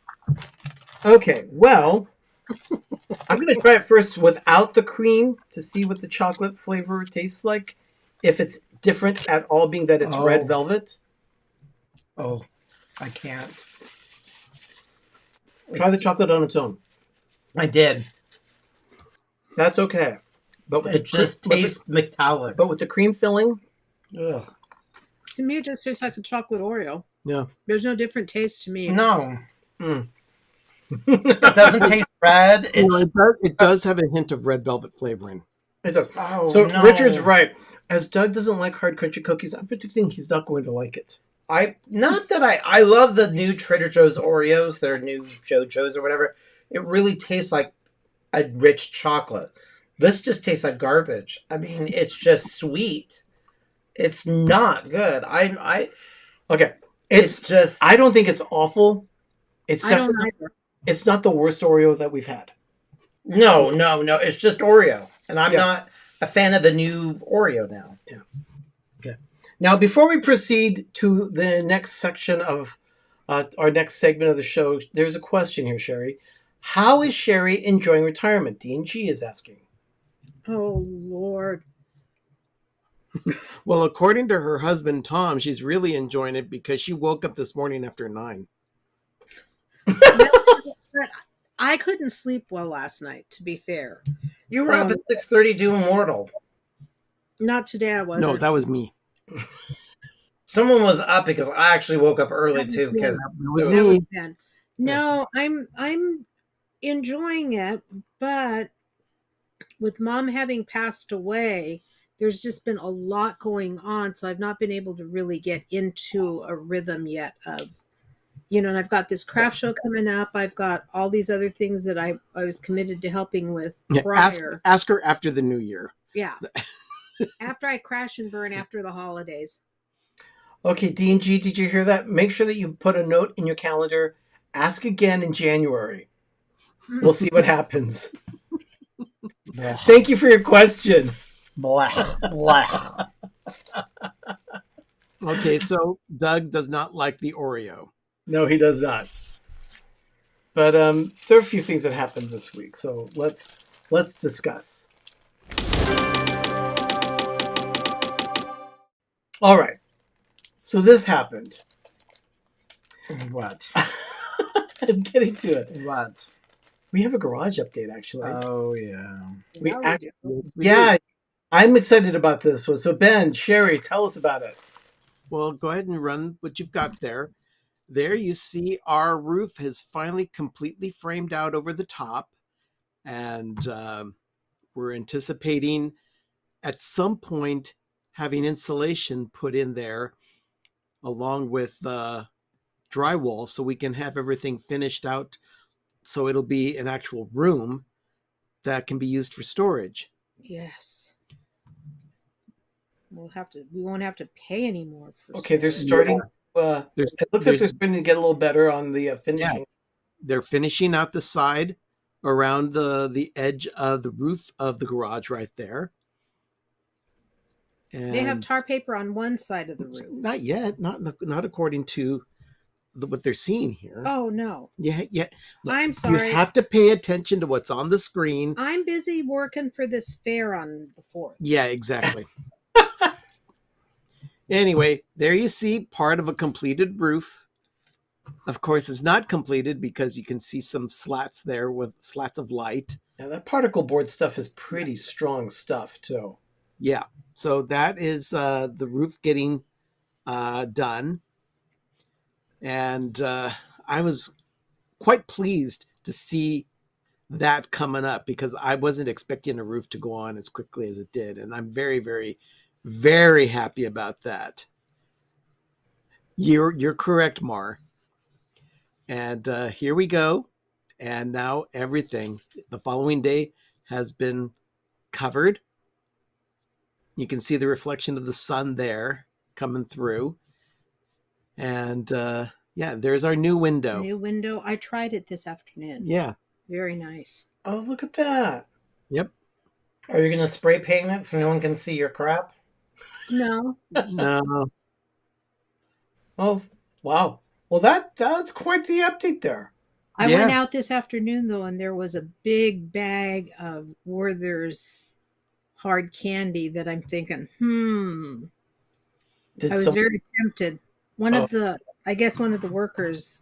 Okay, well, I'm going to try it first without the cream to see what the chocolate flavor tastes like. If it's different at all, being that it's Oh. red velvet. Oh, I can't. Try the chocolate on its own. I did. That's okay. But with It just but tastes metallic. but with the cream filling, Ugh. To me, it just tastes like a chocolate Oreo. Yeah. There's no different taste to me. No, mm. it doesn't taste red. You know, it does have a hint of red velvet flavoring. It does. Oh, So no. Richard's right. As Doug doesn't like hard crunchy cookies, I'm predicting he's not going to like it. I love the new Trader Joe's Oreos, their new JoJo's or whatever. It really tastes like a rich chocolate. This just tastes like garbage. I mean, it's just sweet. It's not good. Okay. It's just I don't think it's awful. It's I don't definitely either. it's not the worst Oreo that we've had. no. It's just Oreo, and I'm Yeah. not a fan of the new Oreo now. Now, before we proceed to the next section of our next segment of the show, there's a question here, Sherry. How is Sherry enjoying retirement? D&G is asking. Oh, Lord. Well, according to her husband Tom, she's really enjoying it because she woke up this morning after 9. I couldn't sleep well last night, to be fair. You were up at 6:30 doing Mortal. Not today, I wasn't. No, that was me. Someone was up because I actually woke up early too. Because It was That was me. Ben. No, I'm enjoying it, but with Mom having passed away, there's just been a lot going on, so I've not been able to really get into a rhythm yet of, and I've got this craft show coming up. I've got all these other things that I was committed to helping with Yeah, prior. ask her after the new year. Yeah. After I crash and burn after the holidays. Okay, D&G, did you hear that? Make sure that you put a note in your calendar. Ask again in January. We'll see what happens. Thank you for your question. blah. Okay, so Doug does not like the Oreo. No, he does not. But there are a few things that happened this week, so let's discuss. All right. So this happened. What? I'm getting to it. What? We have a garage update, actually. Oh yeah. we Now act- do. yeah, I'm excited about this one. So Ben, Sherry, tell us about it. Well, go ahead and run what you've got there. There you see our roof has finally completely framed out over the top. And we're anticipating at some point having insulation put in there along with drywall so we can have everything finished out so it'll be an actual room that can be used for storage. Yes. We won't have to pay anymore for Okay, they're storage. starting. There's- It looks like there's- they're starting to get a little better on the finishing. They're finishing out the side around the edge of the roof of the garage right there. And They have tar paper on one side of the roof. not yet, not according to what they're seeing here. Oh no. Yeah. Look, I'm you sorry. have to pay attention to what's on the screen. I'm busy working for this fair on the 4th. Yeah, exactly. Anyway, there you see part of a completed roof. Of course, it's not completed because you can see some slats there with slats of light. Yeah, that particle board stuff is pretty strong stuff too. Yeah, so that is the roof getting done. And I was quite pleased to see that coming up because I wasn't expecting a roof to go on as quickly as it did. And I'm very, very, very happy about that. You're correct, Mar. And here we go. And now everything the following day has been covered. You can see the reflection of the sun there coming through. And yeah, there's our new window. New window. I tried it this afternoon. Yeah. Very nice. Oh, look at that. Yep. Are you going to spray paint it so no one can see your crap? No. No. Oh, wow. Well, that's quite the update there. I Yeah. went out this afternoon, though, and there was a big bag of Werther's hard candy that I'm thinking, Did I was some- very tempted. I guess one of the workers.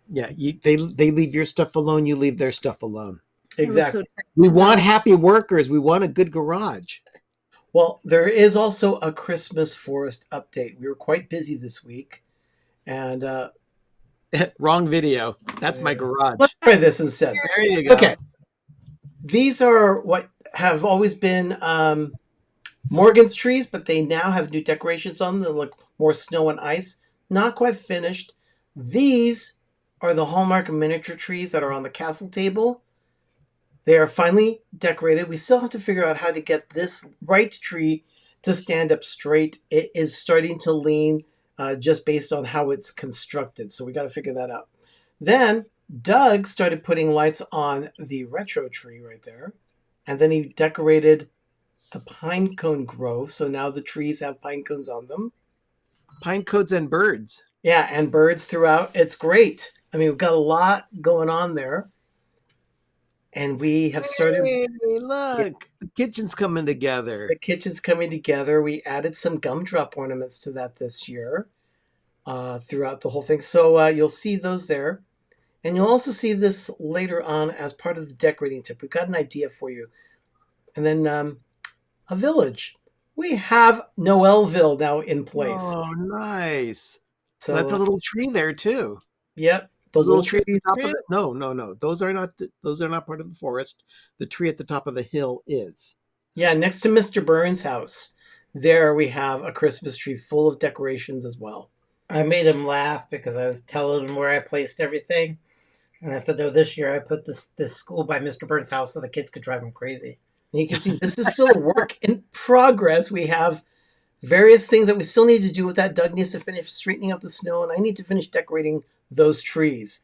Yeah, they leave your stuff alone. You leave their stuff alone. Exactly. We want happy workers. We want a good garage. Well, there is also a Christmas forest update. We were quite busy this week. And Wrong video. That's my garage. let's try this instead. There you go. Okay. These are what have always been Morgan's trees, but they now have new decorations on them that look more snow and ice. Not quite finished. These are the Hallmark miniature trees that are on the castle table. They are finally decorated. We still have to figure out how to get this right tree to stand up straight. It is starting to lean just based on how it's constructed. So we got to figure that out. Then Doug started putting lights on the retro tree right there. And then he decorated the pine cone grove. So now the trees have pine cones on them. Pine cones and birds. Yeah, and birds throughout. It's great. I mean, we've got a lot going on there. And we have started... Hey, look. The kitchen's coming together. The kitchen's coming together. We added some gumdrop ornaments to that this year throughout the whole thing. So you'll see those there. And you'll also see this later on as part of the decorating tip. We've got an idea for you. And then a village. We have Noelville now in place. Oh, nice. So that's a little tree there too. Yep. The little tree at the top of it. No. Those are not part of the forest. The tree at the top of the hill is. Yeah, next to Mr. Burns' house. There we have a Christmas tree full of decorations as well. I made him laugh because I was telling him where I placed everything. And I said, this year I put this school by Mr. Burns' house so the kids could drive him crazy. And you can see this is still a work in progress. We have various things that we still need to do with that. Doug needs to finish straightening up the snow, and I need to finish decorating those trees.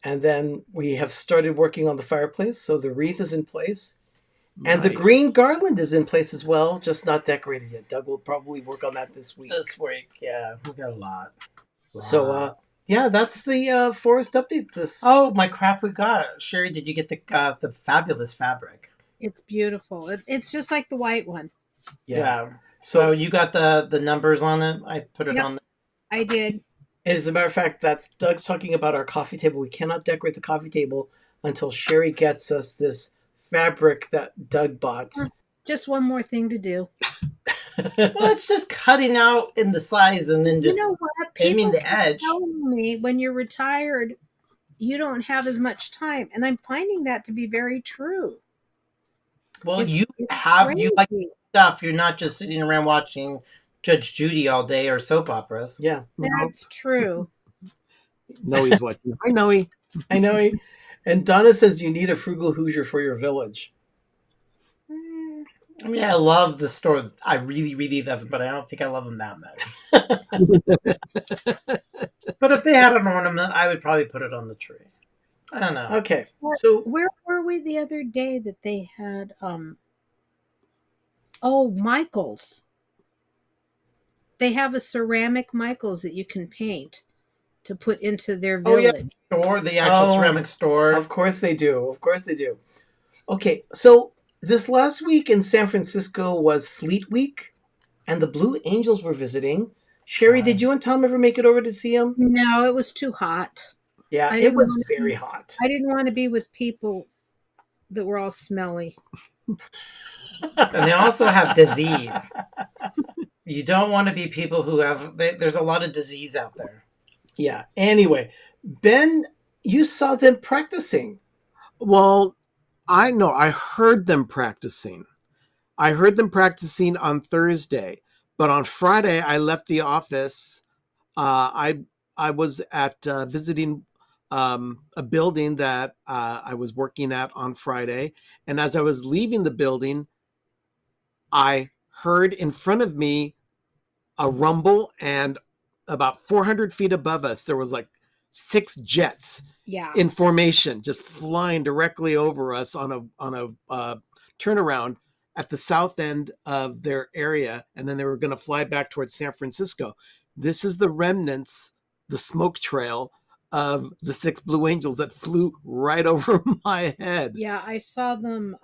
And then we have started working on the fireplace, so the wreath is in place. And the green garland is in place as well, just not decorated yet. Doug will probably work on that this week. Yeah. We got a lot. So, yeah, that's the forest update. Oh, my crap we got. Sherry, did you get the fabulous fabric? It's beautiful. It's just like the white one. Yeah. So you got the numbers on it? I put it on. I did. As a matter of fact, that's Doug's talking about our coffee table. We cannot decorate the coffee table until Sherry gets us this fabric that Doug bought. Just one more thing to do. Well, it's just cutting out in the size and then just aiming the edge. Telling me when you're retired, you don't have as much time, and I'm finding that to be very true. Well, It's you like stuff. You're not just sitting around watching Judge Judy all day or soap operas. Yeah, that's true. Noe's watching. Hi, Noe. I know. And Donna says you need a frugal Hoosier for your village. I mean, I love the store. I really, really love it, but I don't think I love them that much. But if they had an ornament, I would probably put it on the tree. I don't know. Okay, so where were we the other day that they had? Michael's. They have a ceramic Michael's that you can paint to put into their village. Oh, yeah. Or the actual ceramic store. Of course they do. Of course they do. Okay, so this last week in San Francisco was Fleet Week, and the Blue Angels were visiting. Sherry, did you and Tom ever make it over to see them? No, it was too hot. Yeah, it was very hot. I didn't want to be with people that were all smelly. And they also have disease. You don't want to be people who have... There's a lot of disease out there. Yeah. Anyway, Ben, you saw them practicing. Well, I know. I heard them practicing. I heard them practicing on Thursday, but on Friday I left the office. I was at visiting a building that I was working at on Friday, and as I was leaving the building, I heard in front of me a rumble, and about 400 feet above us there was like 6 jets Yeah. in formation, just flying directly over us on a turnaround at the south end of their area, and then they were going to fly back towards San Francisco. This is the remnants, the smoke trail of the 6 Blue Angels that flew right over my head. Yeah, I saw them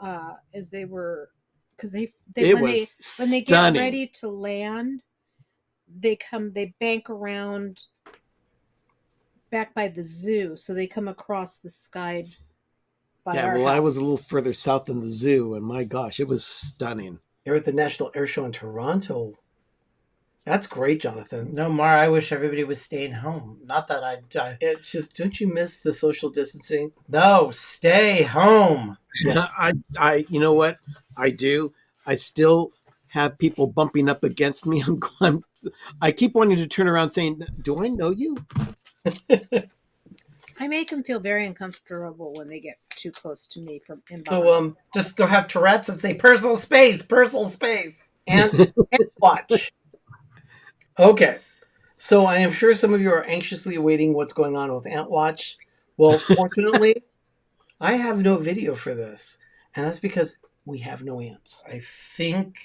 as they were, because they It when was they get stunning. ready to land, they bank around back by the zoo, so they come across the sky by Yeah, our well, house. I was a little further south than the zoo, and my gosh, it was stunning. They're at the National Air Show in Toronto. That's great, Jonathan. No, Mar, I wish everybody was staying home. Not that I It's just, don't you miss the social distancing? no, stay home. Yeah, you know what? I do. I still have people bumping up against me. I keep wanting to turn around saying, "Do I know you?" I make them feel very uncomfortable when they get too close to me from in behind. So, Just go have Tourette's and say personal space, personal space. and watch. Okay. So I am sure some of you are anxiously awaiting what's going on with Ant Watch. Well, fortunately, I have no video for this. And that's because we have no ants. I think,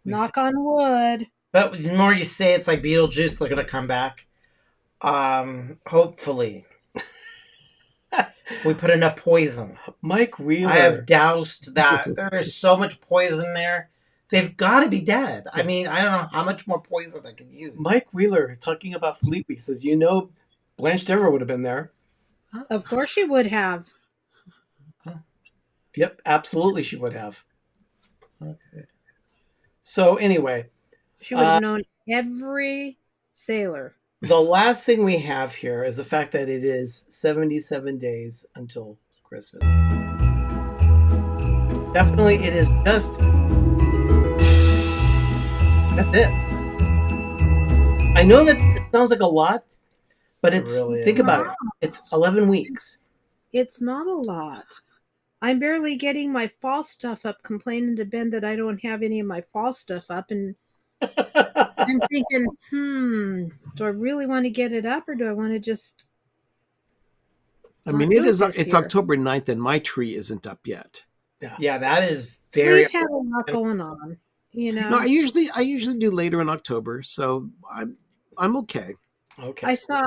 Knock on wood. but the more you say, it's like Beetlejuice. They're gonna come back. Hopefully, we put enough poison. Mike Wheeler. I have doused that. There is so much poison there. They've got to be dead. I mean, I don't know how much more poison I could use. Mike Wheeler talking about Fleet Week says, Blanche Dever would have been there. Of course she would have. Yep, absolutely she would have. Okay. So anyway, She would have known every sailor. the last thing we have here is the fact that it is 77 days until Christmas. Definitely, it is just... That's it. I know that it sounds like a lot, but it's... really think is. about it. It's 11 weeks. It's not a lot. I'm barely getting my fall stuff up, complaining to Ben that I don't have any of my fall stuff up, and I'm thinking, do I really want to get it up, or do I want to just... I mean, not do it's this year? October 9th, and my tree isn't up yet. Yeah, that is very. We've had a lot going on, you know. No, I usually do later in October, so I'm okay. Okay. I saw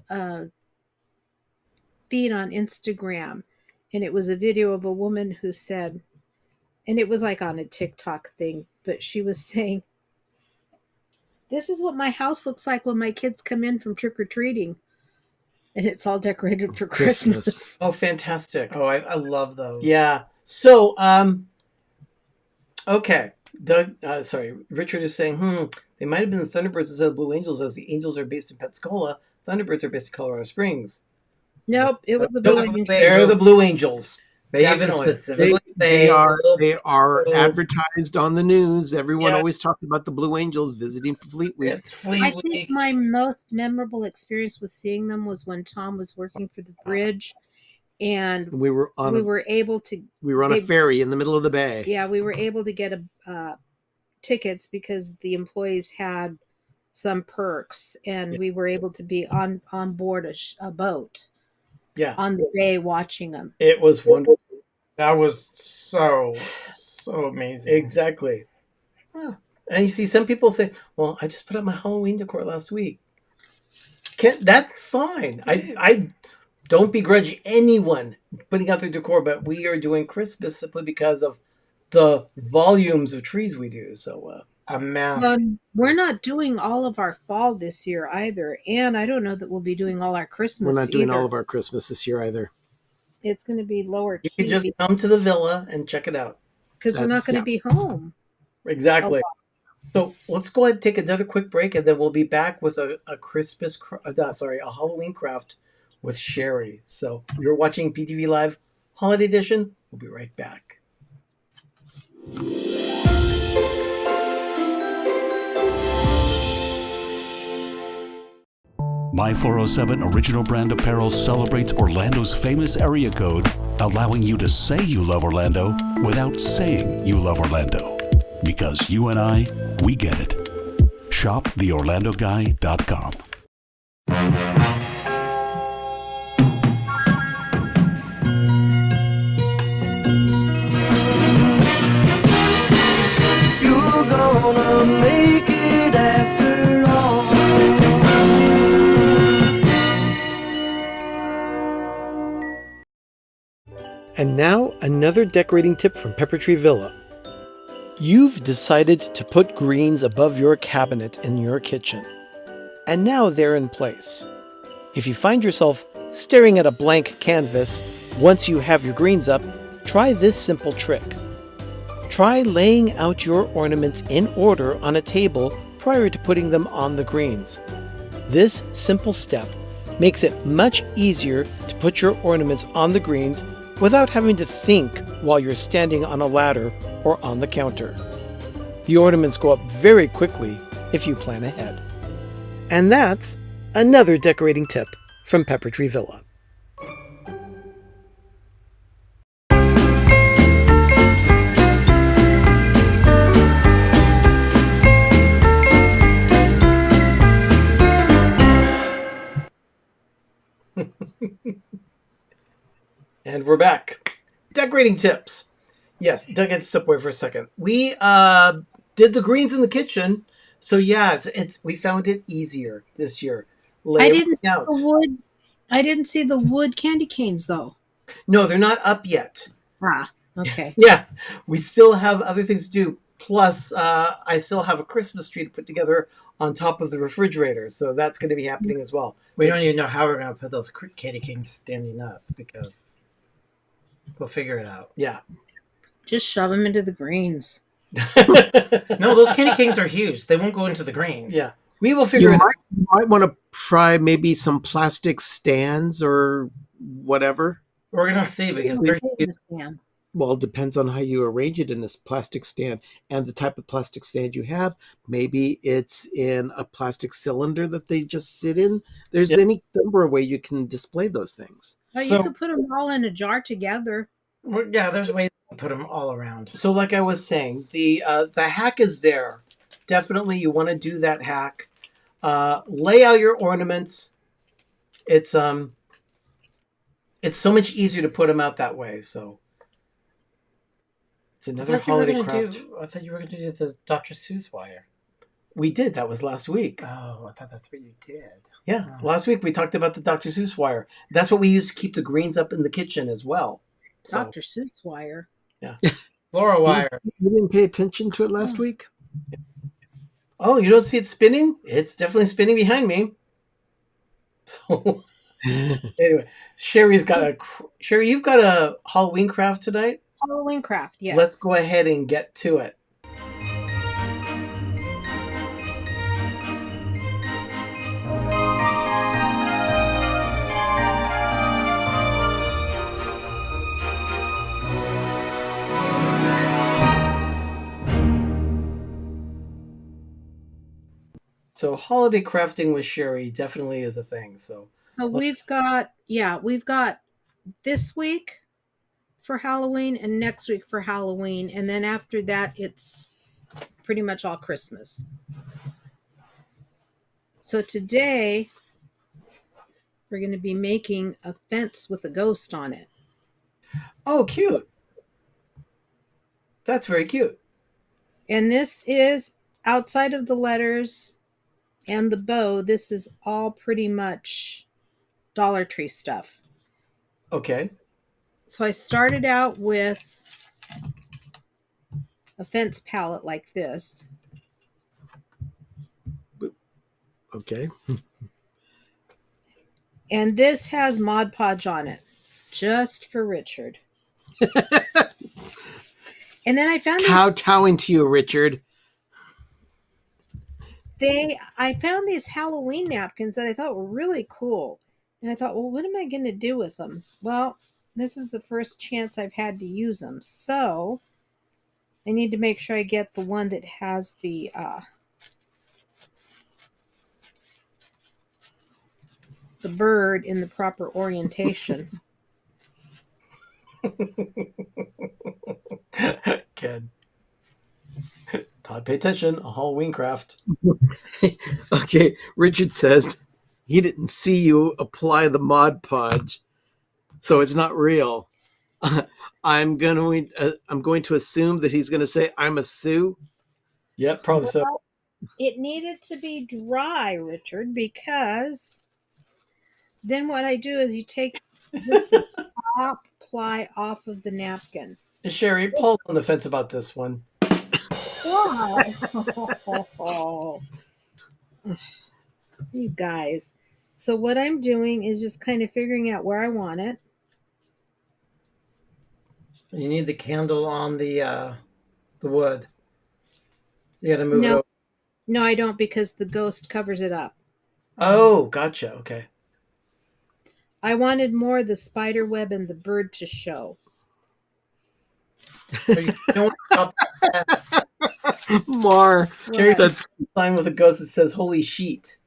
a feed on Instagram, and it was a video of a woman who said, and it was like on a TikTok thing, but she was saying, "This is what my house looks like when my kids come in from trick-or-treating, and it's all decorated for Christmas." Oh, fantastic. Oh, I love those. Yeah. So, okay. Richard is saying, they might have been the Thunderbirds instead of Blue Angels, as the Angels are based in Pensacola. Thunderbirds are based in Colorado Springs. Nope, it was the Nope, Blue Angels. They're the Blue Angels. They Definitely. even specifically They say are advertised on the news. Everyone Yeah. always talks about the Blue Angels visiting for Fleet Week. it's Fleet I Week. think my most memorable experience with seeing them was when Tom was working for the bridge, and We were on we were able to a they- ferry in the middle of the bay. Yeah, we were able to get tickets because the employees had some perks, and we were able to be on board a boat Yeah. on the bay watching them. It was wonderful. That was so amazing. Exactly. And you see, some people say, well, I just put up my Halloween decor last week. That's fine. I don't begrudge anyone putting out their decor, but we are doing Christmas simply because of the volumes of trees we do. So, A mass. We're not doing all of our fall this year either, and I don't know that we'll be doing all our Christmas. We're not doing either. all of our Christmas this year either. It's going to be lower you key can just come to the villa and check it out. because we're not going to be home. Exactly. So let's go ahead and take another quick break, and then we'll be back with a Halloween craft with Sherry. So you're watching PTV Live Holiday Edition. We'll be right back. My 407 Original Brand Apparel celebrates Orlando's famous area code, allowing you to say you love Orlando without saying you love Orlando. Because you and I, we get it. Shop theorlandoguy.com. You're gonna make it after all. And now, another decorating tip from Pepper Tree Villa. You've decided to put greens above your cabinet in your kitchen. And now they're in place. If you find yourself staring at a blank canvas once you have your greens up, try this simple trick. Try laying out your ornaments in order on a table prior to putting them on the greens. This simple step makes it much easier to put your ornaments on the greens without having to think while you're standing on a ladder or on the counter. The ornaments go up very quickly if you plan ahead. And that's another decorating tip from Pepper Tree Villa. And we're back. Decorating tips. Yes, Doug had to step away for a second. We did the greens in the kitchen, so yeah, we found it easier this year. I didn't see the wood. I didn't see the wood candy canes though. No, they're not up yet. Ah, okay. Yeah, we still have other things to do. Plus, I still have a Christmas tree to put together on top of the refrigerator, so that's going to be happening as well. We don't even know how we're going to put those candy canes standing up because we'll figure it out. Yeah. Just shove them into the greens. No, those candy canes are huge. They won't go into the greens. Yeah. We will figure it out. You might want to try maybe some plastic stands or whatever. We're going to see because they're huge. Well, it depends on how you arrange it in this plastic stand and the type of plastic stand you have. Maybe it's in a plastic cylinder that they just sit in. There's any number of ways you can display those things. Well, you could put them all in a jar together. Yeah, there's ways to put them all around. So like I was saying, the hack is there. Definitely you want to do that hack. Lay out your ornaments. It's so much easier to put them out that way, so it's another holiday craft. I thought you were going to do the Dr. Seuss wire. We did. That was last week. Oh, I thought that's what you did. Yeah, last week we talked about the Dr. Seuss wire. That's what we use to keep the greens up in the kitchen as well. So, Dr. Seuss wire. Yeah. Flora wire. You didn't pay attention to it last week? Oh, you don't see it spinning? It's definitely spinning behind me. So anyway, Sherry, you've got a Halloween craft tonight? Halloween craft, yes. Let's go ahead and get to it. So holiday crafting with Sherry definitely is a thing. So we've got this week for Halloween and next week for Halloween. And then after that, it's pretty much all Christmas. So today we're going to be making a fence with a ghost on it. Oh, cute. That's very cute. And this is outside of the letters and the bow. This is all pretty much Dollar Tree stuff. Okay. So I started out with a fence palette like this. Okay. And this has Mod Podge on it, just for Richard. And then I found kowtowing to you, Richard. I found these Halloween napkins that I thought were really cool. And I thought, well, what am I going to do with them? Well, this is the first chance I've had to use them. So I need to make sure I get the one that has the bird in the proper orientation. Kid. Todd, pay attention. A Halloween craft. Okay, Richard says he didn't see you apply the Mod Podge, so it's not real. I'm going to assume that he's going to say I'm a Sue. Yep, probably so. Well, it needed to be dry, Richard, because then what I do is you take the top ply off of the napkin. Sherry, Paul's on the fence about this one. Why? You guys. So what I'm doing is just kind of figuring out where I want it. You need the candle on the wood. You got to move it No, over. no, I don't, because the ghost covers it up. Oh, gotcha. Okay. I wanted more of the spider web and the bird to show. You don't stop that. Mar, Sherry, What? that's a sign with a ghost that says "Holy sheet."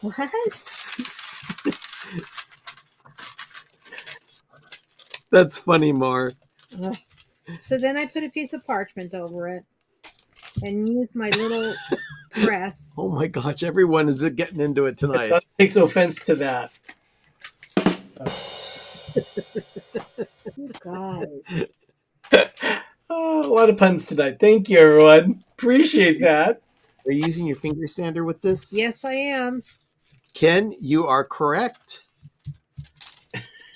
What? that's funny, Mar. Ugh. So then I put a piece of parchment over it and use my little press. Oh my gosh, everyone is getting into it tonight. That takes offense to that. You guys. Oh, a lot of puns tonight. Thank you, everyone. Appreciate that. Are you using your finger sander with this? Yes, I am. Ken, you are correct.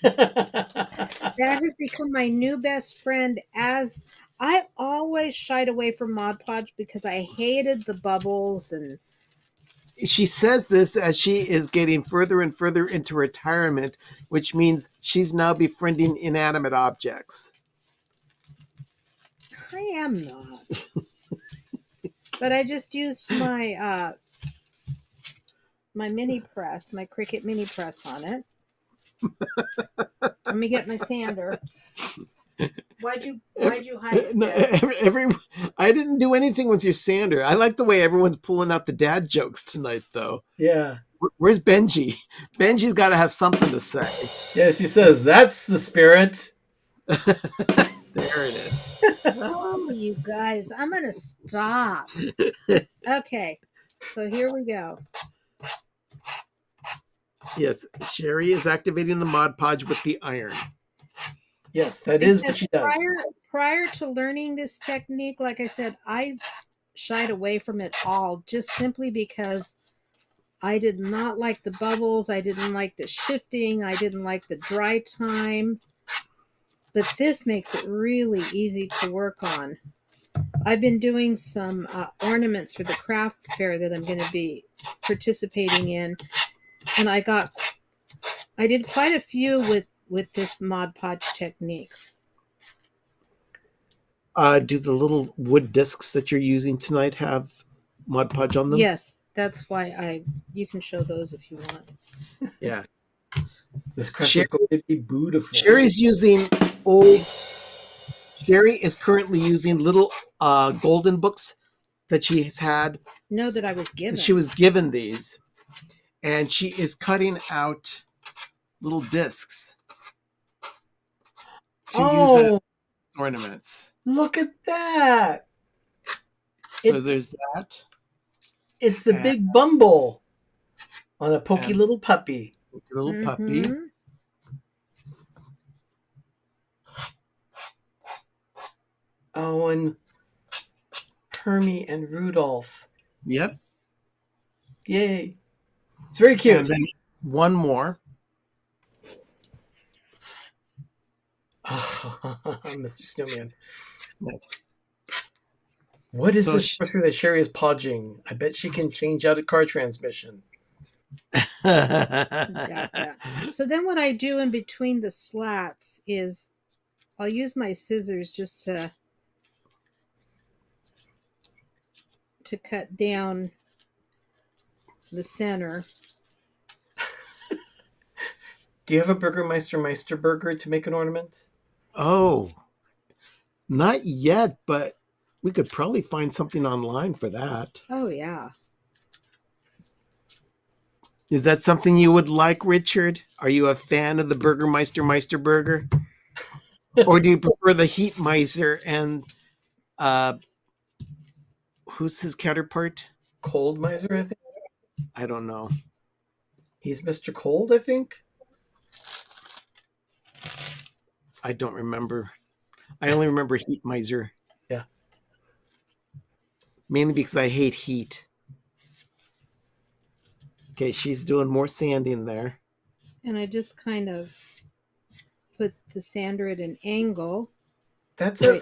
That has become my new best friend, as I always shied away from Mod Podge because I hated the bubbles and She says this as she is getting further and further into retirement, which means she's now befriending inanimate objects. I am not. But I just used my my mini press, my Cricut mini press on it. Let me get my sander. Why'd you hide it? No, I didn't do anything with your sander. I like the way everyone's pulling out the dad jokes tonight, though. Yeah. Where's Benji? Benji's got to have something to say. Yes, he says that's the spirit. There it is. Oh, you guys, I'm gonna stop. Okay, so here we go. Yes, Sherry is activating the Mod Podge with the iron. Yes, that is what she does. Prior to learning this technique, like I said, I shied away from it all, just simply because I did not like the bubbles. I didn't like the shifting. I didn't like the dry time. But this makes it really easy to work on. I've been doing some ornaments for the craft fair that I'm going to be participating in, and I did quite a few with this Mod Podge technique. Do the little wood discs that you're using tonight have Mod Podge on them? Yes, that's why you can show those if you want. Yeah. This craft is going to be beautiful. Sherry is currently using little golden books that she has had. No, that I was given. She was given these, and she is cutting out little discs to use as ornaments. Look at that. So there's that. It's the big Bumble on a pokey little puppy. Little puppy. Oh, and Hermie and Rudolph. Yep. Yay. It's very cute. And then one more. Mr. Snowman. What is this sorcery that Sherry is podging? I bet she can change out a car transmission. Got that. So then what I do in between the slats is I'll use my scissors just to cut down the center. Do you have a Burgermeister Meister burger to make an ornament? Oh, not yet, but we could probably find something online for that. Oh yeah. Is that something you would like, Richard? Are you a fan of the Burgermeister Meister burger? Or do you prefer the Heat Miser and who's his counterpart? Cold Miser, I think. I don't know. He's Mr. Cold, I think. I don't remember. I only remember Heat Miser. Yeah. Mainly because I hate heat. Okay, she's doing more sanding there. And I just kind of put the sander at an angle. That's a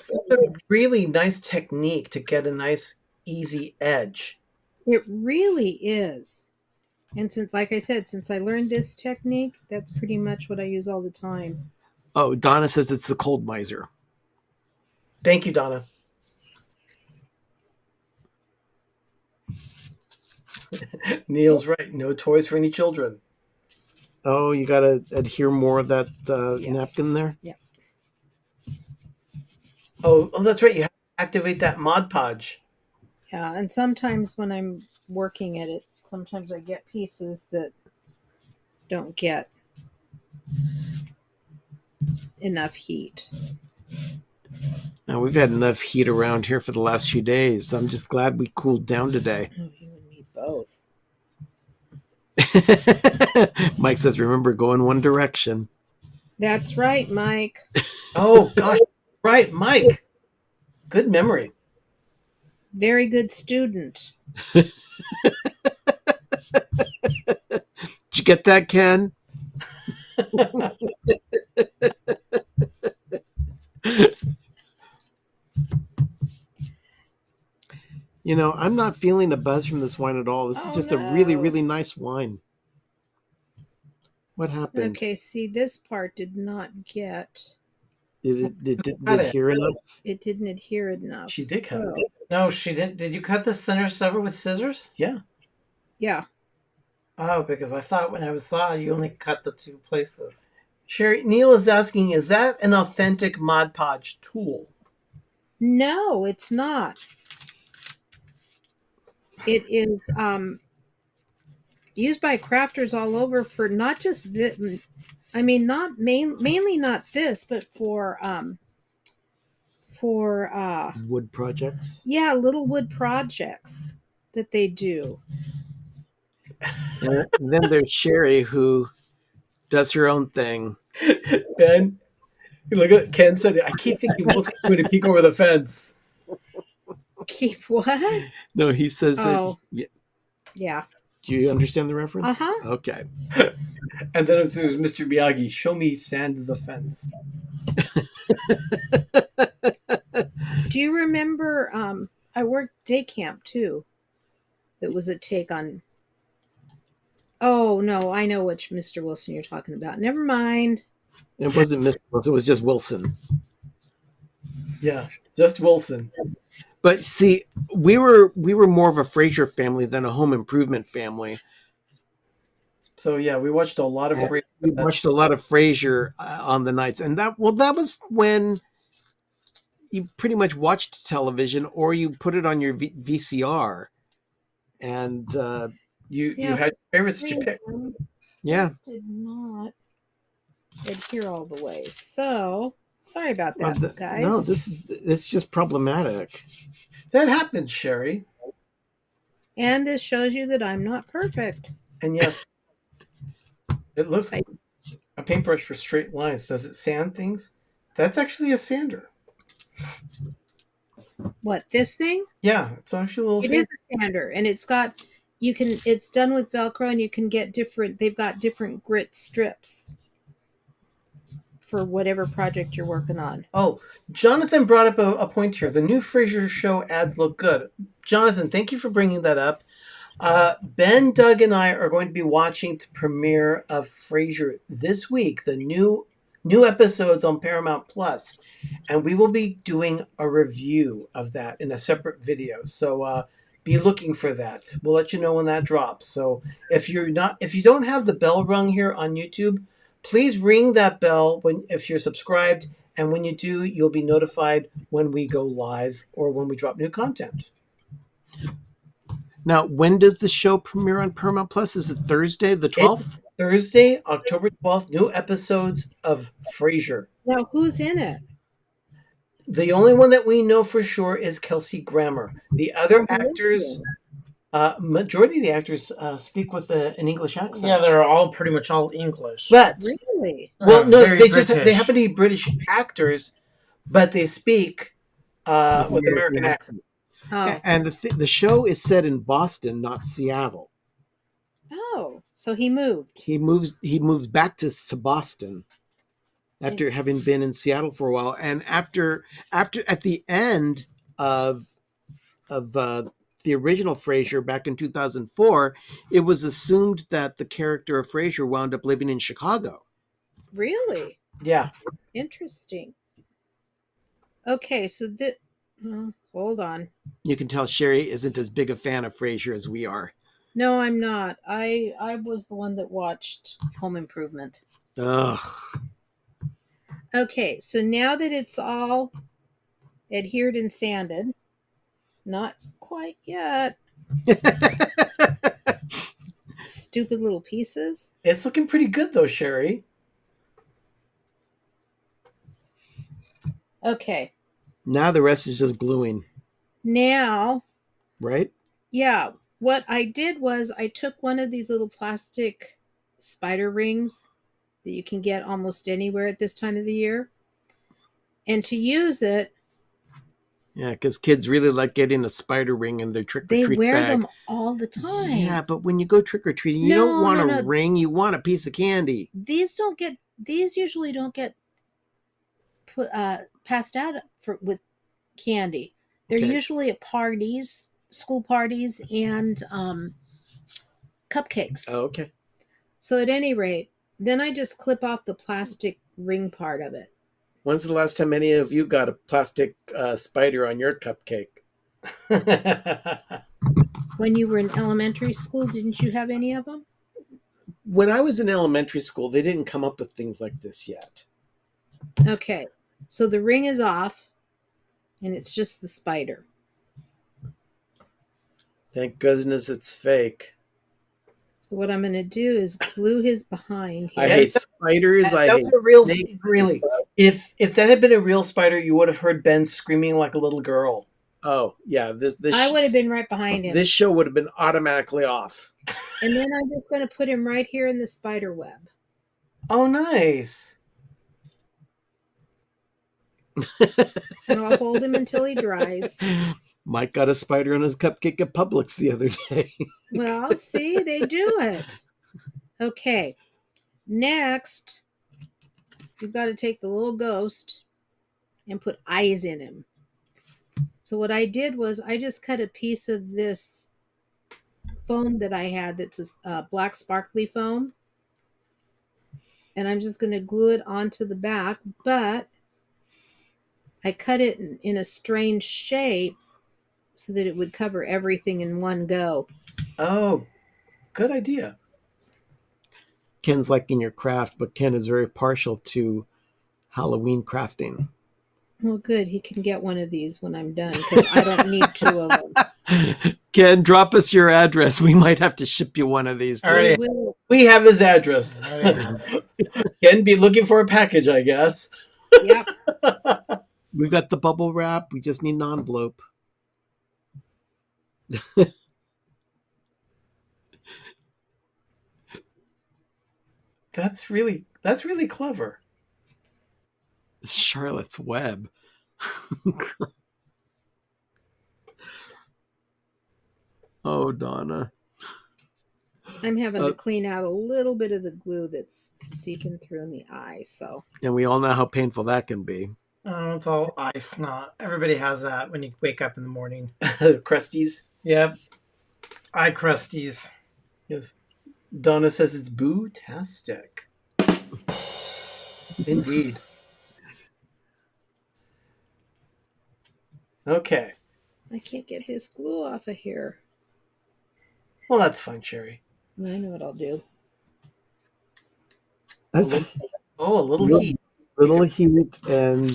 really nice technique to get a nice, easy edge. It really is. And since, like I said, since I learned this technique, that's pretty much what I use all the time. Oh, Donna says it's the Cold Miser. Thank you, Donna. Neil's right. No toys for any children. Oh, you got to adhere more of that napkin there? Yeah. Oh, that's right. You have to activate that Mod Podge. Yeah, and sometimes when I'm working at it, sometimes I get pieces that don't get enough heat. Now, we've had enough heat around here for the last few days. I'm just glad we cooled down today. Oh, you and me both. Mike says, remember, go in one direction. That's right, Mike. Oh, gosh. Right, Mike. Good memory. Very good student. Did you get that, Ken? You know, I'm not feeling a buzz from this wine at all. This is just a really, really nice wine. What happened? Okay, see, this part did not get... It didn't adhere enough? It didn't adhere enough. She did cut it. No, she didn't. Did you cut the center sever with scissors? Yeah. Yeah. Oh, because I thought when I saw you only cut the two places. Sherry, Neil is asking, is that an authentic Mod Podge tool? No, it's not. It is used by crafters all over for not just this. I mean, not mainly not this, but for wood projects. Yeah, little wood projects that they do. And then there's Sherry, who does her own thing. Ben, look at Ken said it. I keep thinking Wilson's going to peek over the fence. Keep what? No, he says Oh. that. Yeah. Do you understand the reference? Uh-huh. Okay. And then it was Mr. Miyagi, show me sand the fence. Do you remember? I worked day camp too. That was a take on. Oh no, I know which Mr. Wilson you're talking about. Never mind. It wasn't Mr. Wilson, it was just Wilson. Yeah, just Wilson. But see, we were more of a Frasier family than a home improvement family. So yeah, we watched a lot of Frasier. We watched a lot of Frasier on the nights, and that was when you pretty much watched television, or you put it on your VCR, and you had favorites to pick. Yeah, this did not adhere all the way. So sorry about that, guys. No, it's just problematic. That happens, Sherry. And this shows you that I'm not perfect. And yes, it looks like a paintbrush for straight lines. Does it sand things? That's actually a sander. What, this thing? Yeah, it's actually a little. It is a sander, and it's done with Velcro, and you can get they've got different grit strips for whatever project you're working on. Oh, Jonathan brought up a point here. The new Frasier show ads look good. Jonathan, thank you for bringing that up. Ben, Doug, and I are going to be watching the premiere of Frasier this week, the new episodes on Paramount Plus, and we will be doing a review of that in a separate video. So be looking for that. We'll let you know when that drops. So if you don't have the bell rung here on YouTube, please ring that bell if you're subscribed, and when you do, you'll be notified when we go live or when we drop new content. Now, when does the show premiere on Paramount Plus? Is it Thursday, the 12th? It's Thursday, October 12th, new episodes of Frasier. Now, who's in it? The only one that we know for sure is Kelsey Grammer. The other actors, majority of the actors speak with an English accent. Yeah, they're all pretty much all English. But Really? well, no, Very they British. happen to be British actors, but they speak with American accent. Oh. And the show is set in Boston, not Seattle. Oh, so he moved. He moves back to Boston after having been in Seattle for a while, and after at the end of the original Frasier back in 2004, it was assumed that the character of Frasier wound up living in Chicago. Really? Yeah. Interesting. Okay, so hold on. You can tell Sherry isn't as big a fan of Frasier as we are. No, I'm not. I was the one that watched Home Improvement. Ugh. Okay, so now that it's all adhered and sanded, not quite yet. Stupid little pieces. It's looking pretty good though, Sherry. Okay. Now the rest is just gluing, Now, right? yeah, what I did was I took one of these little plastic spider rings that you can get almost anywhere at this time of the year. And to use it, Yeah, because kids really like getting a spider ring in their trick or they treat wear bag. them all the time. Yeah, but when you go trick or treating, you don't want a ring; you want a piece of candy. These usually don't get passed out with candy. They're Okay. usually at parties, school parties, and cupcakes. Oh, okay. So at any rate, then I just clip off the plastic ring part of it. When's the last time any of you got a plastic spider on your cupcake? When you were in elementary school, didn't you have any of them? When I was in elementary school, they didn't come up with things like this yet. Okay, so the ring is off, and it's just the spider. Thank goodness it's fake. So what I'm going to do is glue his behind here. I hate spiders. That I was hate a real, snakes. really. If that had been a real spider, you would have heard Ben screaming like a little girl. Oh yeah, this I would have been right behind him. this show would have been automatically off. And then I'm just going to put him right here in the spider web. Oh, nice. And I'll hold him until he dries. Mike got a spider on his cupcake at Publix the other day. Well, see, they do it. Okay. Next, you've got to take the little ghost and put eyes in him. So what I did was I just cut a piece of this foam that I had that's a black sparkly foam. And I'm just going to glue it onto the back, but I cut it in a strange shape so that it would cover everything in one go. Oh, good idea. Ken's liking your craft, but Ken is very partial to Halloween crafting. Well, good. He can get one of these when I'm done because I don't need two of them. Ken, drop us your address. We might have to ship you one of these. All right. things. We have his address. Can be looking for a package, I guess. Yep. We've got the bubble wrap. We just need an envelope. That's really clever. Charlotte's Web. Oh, Donna. I'm having to clean out a little bit of the glue that's seeping through in the eye. So And we all know how painful that can be. Oh, it's all ice. Not everybody has that when you wake up in the morning. Crusties. Yep. Eye crusties. Yes. Donna says it's boo-tastic. Indeed. Okay. I can't get his glue off of here. Well, that's fine, Sherry. I know what I'll do. That's A little little, heat. little heat and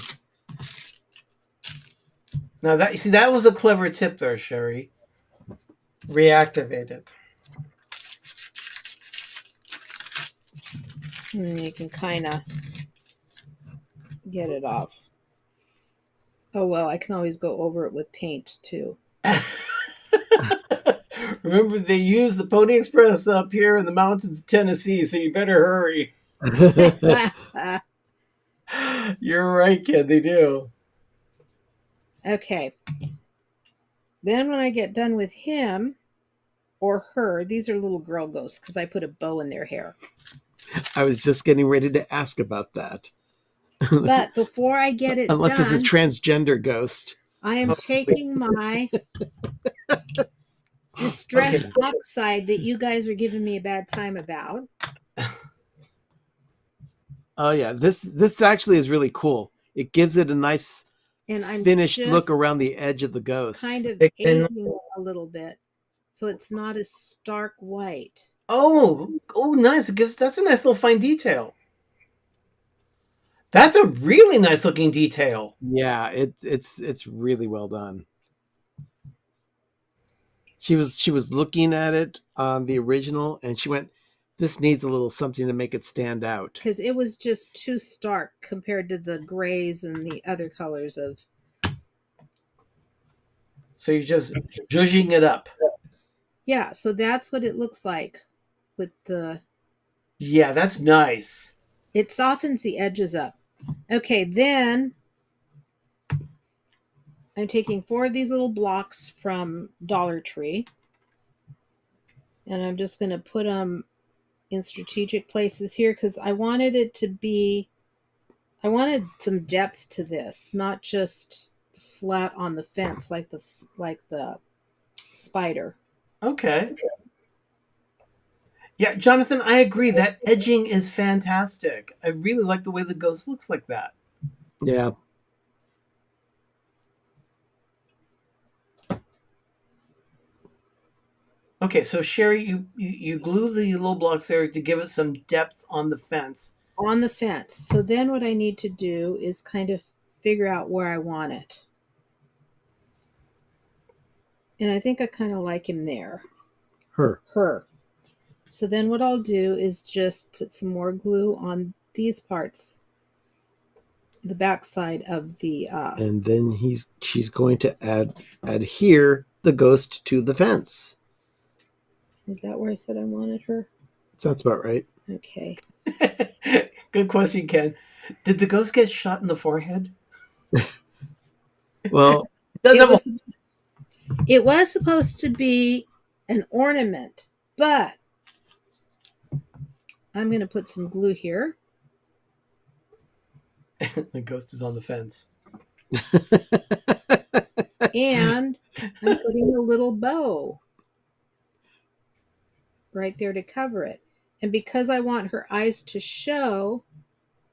Now that you see, that was a clever tip there, Sherry. Reactivate it. And you can kind of get it off. Oh well, I can always go over it with paint too. Remember, they use the Pony Express up here in the mountains of Tennessee, so you better hurry. You're right, kid. They do. Okay. Then when I get done with him or her, these are little girl ghosts because I put a bow in their hair. I was just getting ready to ask about that. But before I get it Unless done, it's a transgender ghost. I am taking my distress oxide that you guys are giving me a bad time about. Oh yeah, this actually is really cool. It gives it a nice And I'm finished look just around the edge of the ghost. kind of And- aging it a little bit, so it's not as stark white. Oh, nice. That's a nice little fine detail. That's a really nice looking detail. Yeah, it's really well done. She was looking at it on the original, and she went, "This needs a little something to make it stand out." Because it was just too stark compared to the grays and the other colors of. So you're just zhuzhing it up. Yeah, so that's what it looks like with the. Yeah, that's nice. It softens the edges up. Okay, then I'm taking 4 of these little blocks from Dollar Tree, and I'm just going to put them in strategic places here because I wanted it to be. I wanted some depth to this, not just flat on the fence like the spider. Okay. Yeah, Jonathan, I agree. That edging is fantastic. I really like the way the ghost looks like that. Yeah. Okay, so Sherry, you glue the little blocks there to give it some depth on the fence. On the fence. So then what I need to do is kind of figure out where I want it. And I think I kind of like him there. Her. So then what I'll do is just put some more glue on these parts, the backside of the And then she's going to adhere the ghost to the fence. Is that where I said I wanted her? Sounds about right. Okay. Good question, Ken. Did the ghost get shot in the forehead? Well, it was supposed to be an ornament, but I'm going to put some glue here. The ghost is on the fence. And I'm putting a little bow right there to cover it. And because I want her eyes to show,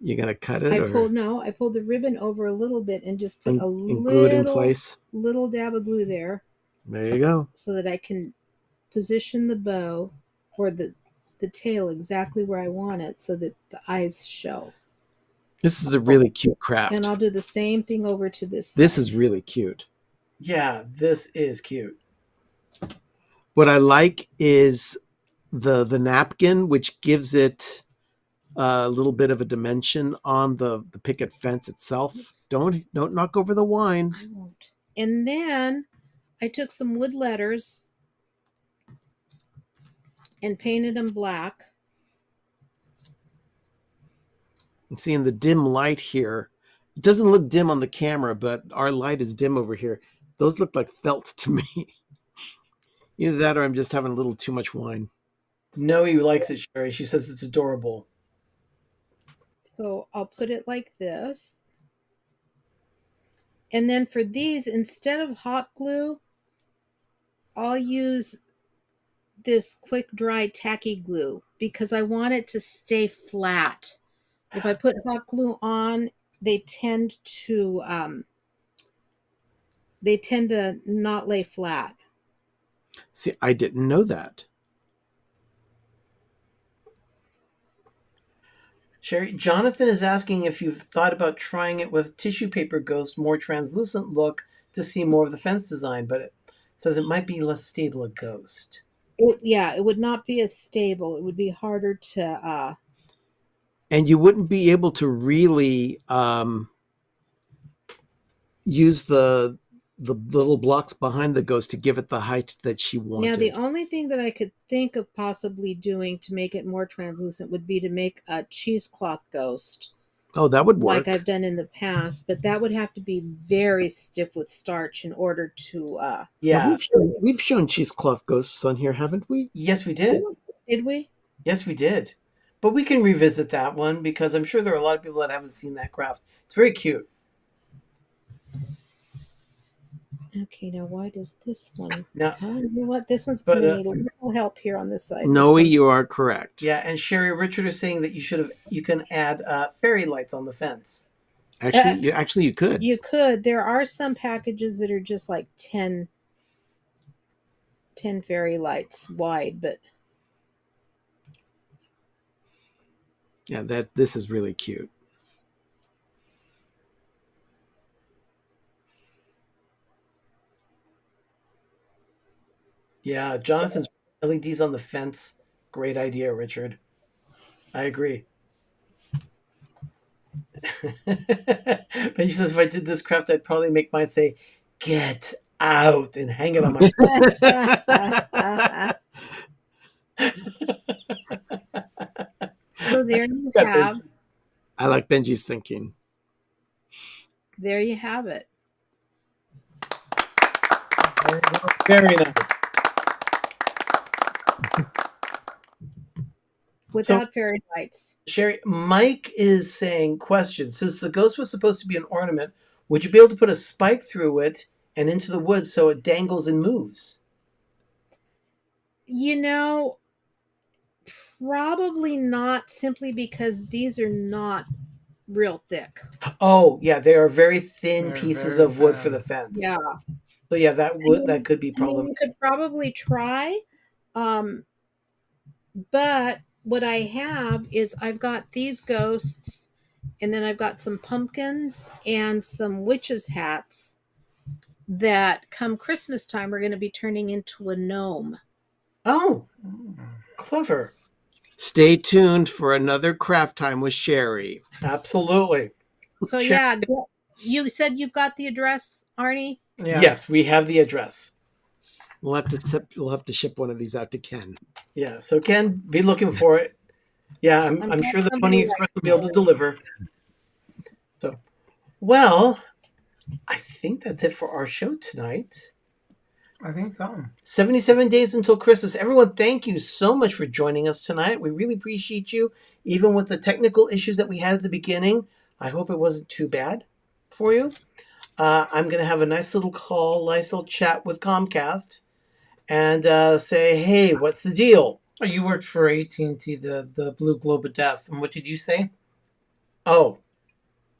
you're gonna cut it. I pulled the ribbon over a little bit and just put a glue it in place. Little dab of glue there. There you go. So that I can position the bow or the tail exactly where I want it, so that the eyes show. This is a really cute craft. And I'll do the same thing over to this side. This is really cute. Yeah, this is cute. What I like is the napkin, which gives it a little bit of a dimension on the picket fence itself. Don't knock over the wine. I won't. And then I took some wood letters and painted them black. And seeing the dim light here, it doesn't look dim on the camera, but our light is dim over here. Those look like felt to me. Either that or I'm just having a little too much wine. No, he likes it, Sherry. She says it's adorable. So I'll put it like this. And then for these, instead of hot glue, I'll use this quick dry tacky glue because I want it to stay flat. If I put hot glue on, they tend to not lay flat. See, I didn't know that. Sherry, Jonathan is asking if you've thought about trying it with tissue paper ghost, more translucent look to see more of the fence design, but it says it might be less stable a ghost. It would not be as stable. It would be harder to. And you wouldn't be able to really use the little blocks behind the ghost to give it the height that she wanted. Now, the only thing that I could think of possibly doing to make it more translucent would be to make a cheesecloth ghost. Oh, that would work. Like I've done in the past, but that would have to be very stiff with starch in order to. Yeah. We've shown cheesecloth ghosts on here, haven't we? Yes, we did. Did we? Yes, we did. But we can revisit that one because I'm sure there are a lot of people that haven't seen that craft. It's very cute. Okay, now why does this one? Now, you know what? This one's going to need a little help here on this side. Noe, you are correct. Yeah, and Sherry Richard is saying that you can add fairy lights on the fence. Actually, you could. You could. There are some packages that are just like 10 fairy lights wide, but yeah, this is really cute. Yeah, Jonathan's LEDs on the fence. Great idea, Richard. I agree. Benji says if I did this craft, I'd probably make mine say, "Get out," and hang it on my So there you have. I like Benji's thinking. There you have it. Very nice. Without fairy lights. Sherry, Mike is saying, question, since the ghost was supposed to be an ornament, would you be able to put a spike through it and into the woods so it dangles and moves? You know, probably not, simply because these are not real thick. Oh, yeah, they are very thin pieces of wood for the fence. Yeah. So yeah, that could be problematic. You could probably try, but what I have is I've got these ghosts, and then I've got some pumpkins and some witches' hats that come Christmas time we're going to be turning into a gnome. Oh, clever. Stay tuned for another craft time with Sherry. Absolutely. So yeah, you said you've got the address, Arnie? Yeah. Yes, we have the address. We'll have to ship one of these out to Ken. Yeah, so Ken, be looking for it. Yeah, I'm sure the Pony Express will be able to deliver. So, well, I think that's it for our show tonight. I think so. 77 days until Christmas. Everyone, thank you so much for joining us tonight. We really appreciate you, even with the technical issues that we had at the beginning. I hope it wasn't too bad for you. I'm going to have a nice little chat with Comcast and say, hey, what's the deal? Oh, you worked for AT&T, the Blue Globe of Death, and what did you say? Oh,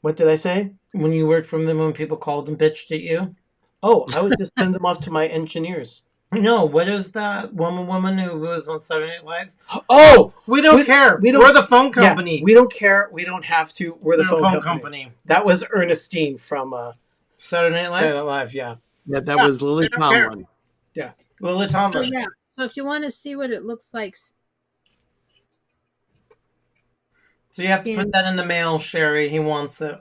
what did I say? When you worked from them, when people called and bitched at you? Oh, I would just send them off to my engineers. No, what is that woman who was on Saturday Night Live? Oh, we don't care. We're the phone company. Yeah, we don't care. We don't have to. We're the phone company. That was Ernestine from Saturday Night Live. Saturday Night Live, yeah. Yeah, that was Lily Tomlin. Yeah, Lily Tomlin. So, yeah. So if you want to see what it looks like, so you have to put that in the mail, Sherry. He wants it.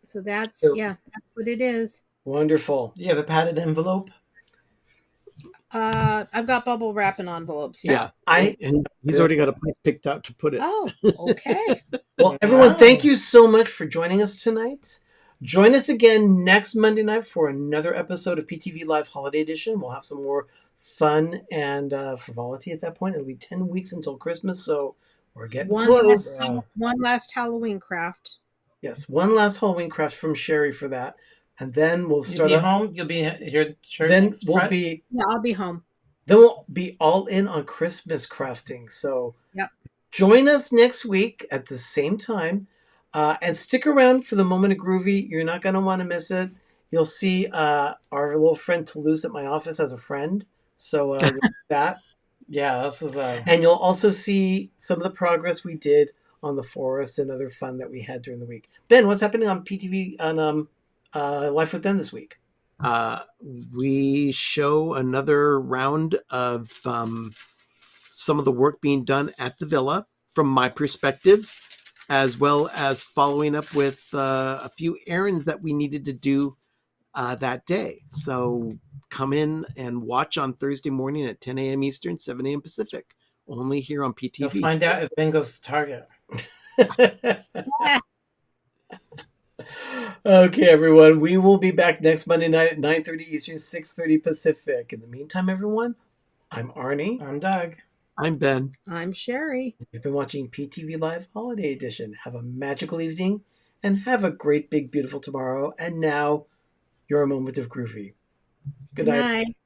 So that's what it is. Wonderful. Do you have a padded envelope? I've got bubble wrap and envelopes here. Yeah, and he's already got a place picked out to put it. Oh, okay. Well, everyone, thank you so much for joining us tonight. Join us again next Monday night for another episode of PTV Live Holiday Edition. We'll have some more fun and frivolity at that point. It'll be 10 weeks until Christmas, so we're getting close. One last Halloween craft. Yes, one last Halloween craft from Sherry for that. And then we'll start. You'll be home? You'll be here? Then we'll be... Yeah, I'll be home. Then we'll be all in on Christmas crafting. So join us next week at the same time. And stick around for the Moment of Groovy. You're not going to want to miss it. You'll see our little friend Toulouse at my office as a friend. So that. Yeah, this is a. And you'll also see some of the progress we did on the forest and other fun that we had during the week. Ben, what's happening on PTV on Life with Ben this week? We show another round of some of the work being done at the villa from my perspective, as well as following up with a few errands that we needed to do that day. So come in and watch on Thursday morning at 10 a.m. Eastern, 7 a.m. Pacific, only here on PTV. You'll find out if Ben goes to Target. Okay, everyone. We will be back next Monday night at 9:30 Eastern, 6:30 Pacific. In the meantime, everyone, I'm Arnie. I'm Doug. I'm Ben. I'm Sherry. You've been watching PTV Live Holiday Edition. Have a magical evening and have a great, big, beautiful tomorrow. And now, your moment of groovy. Good night. Night.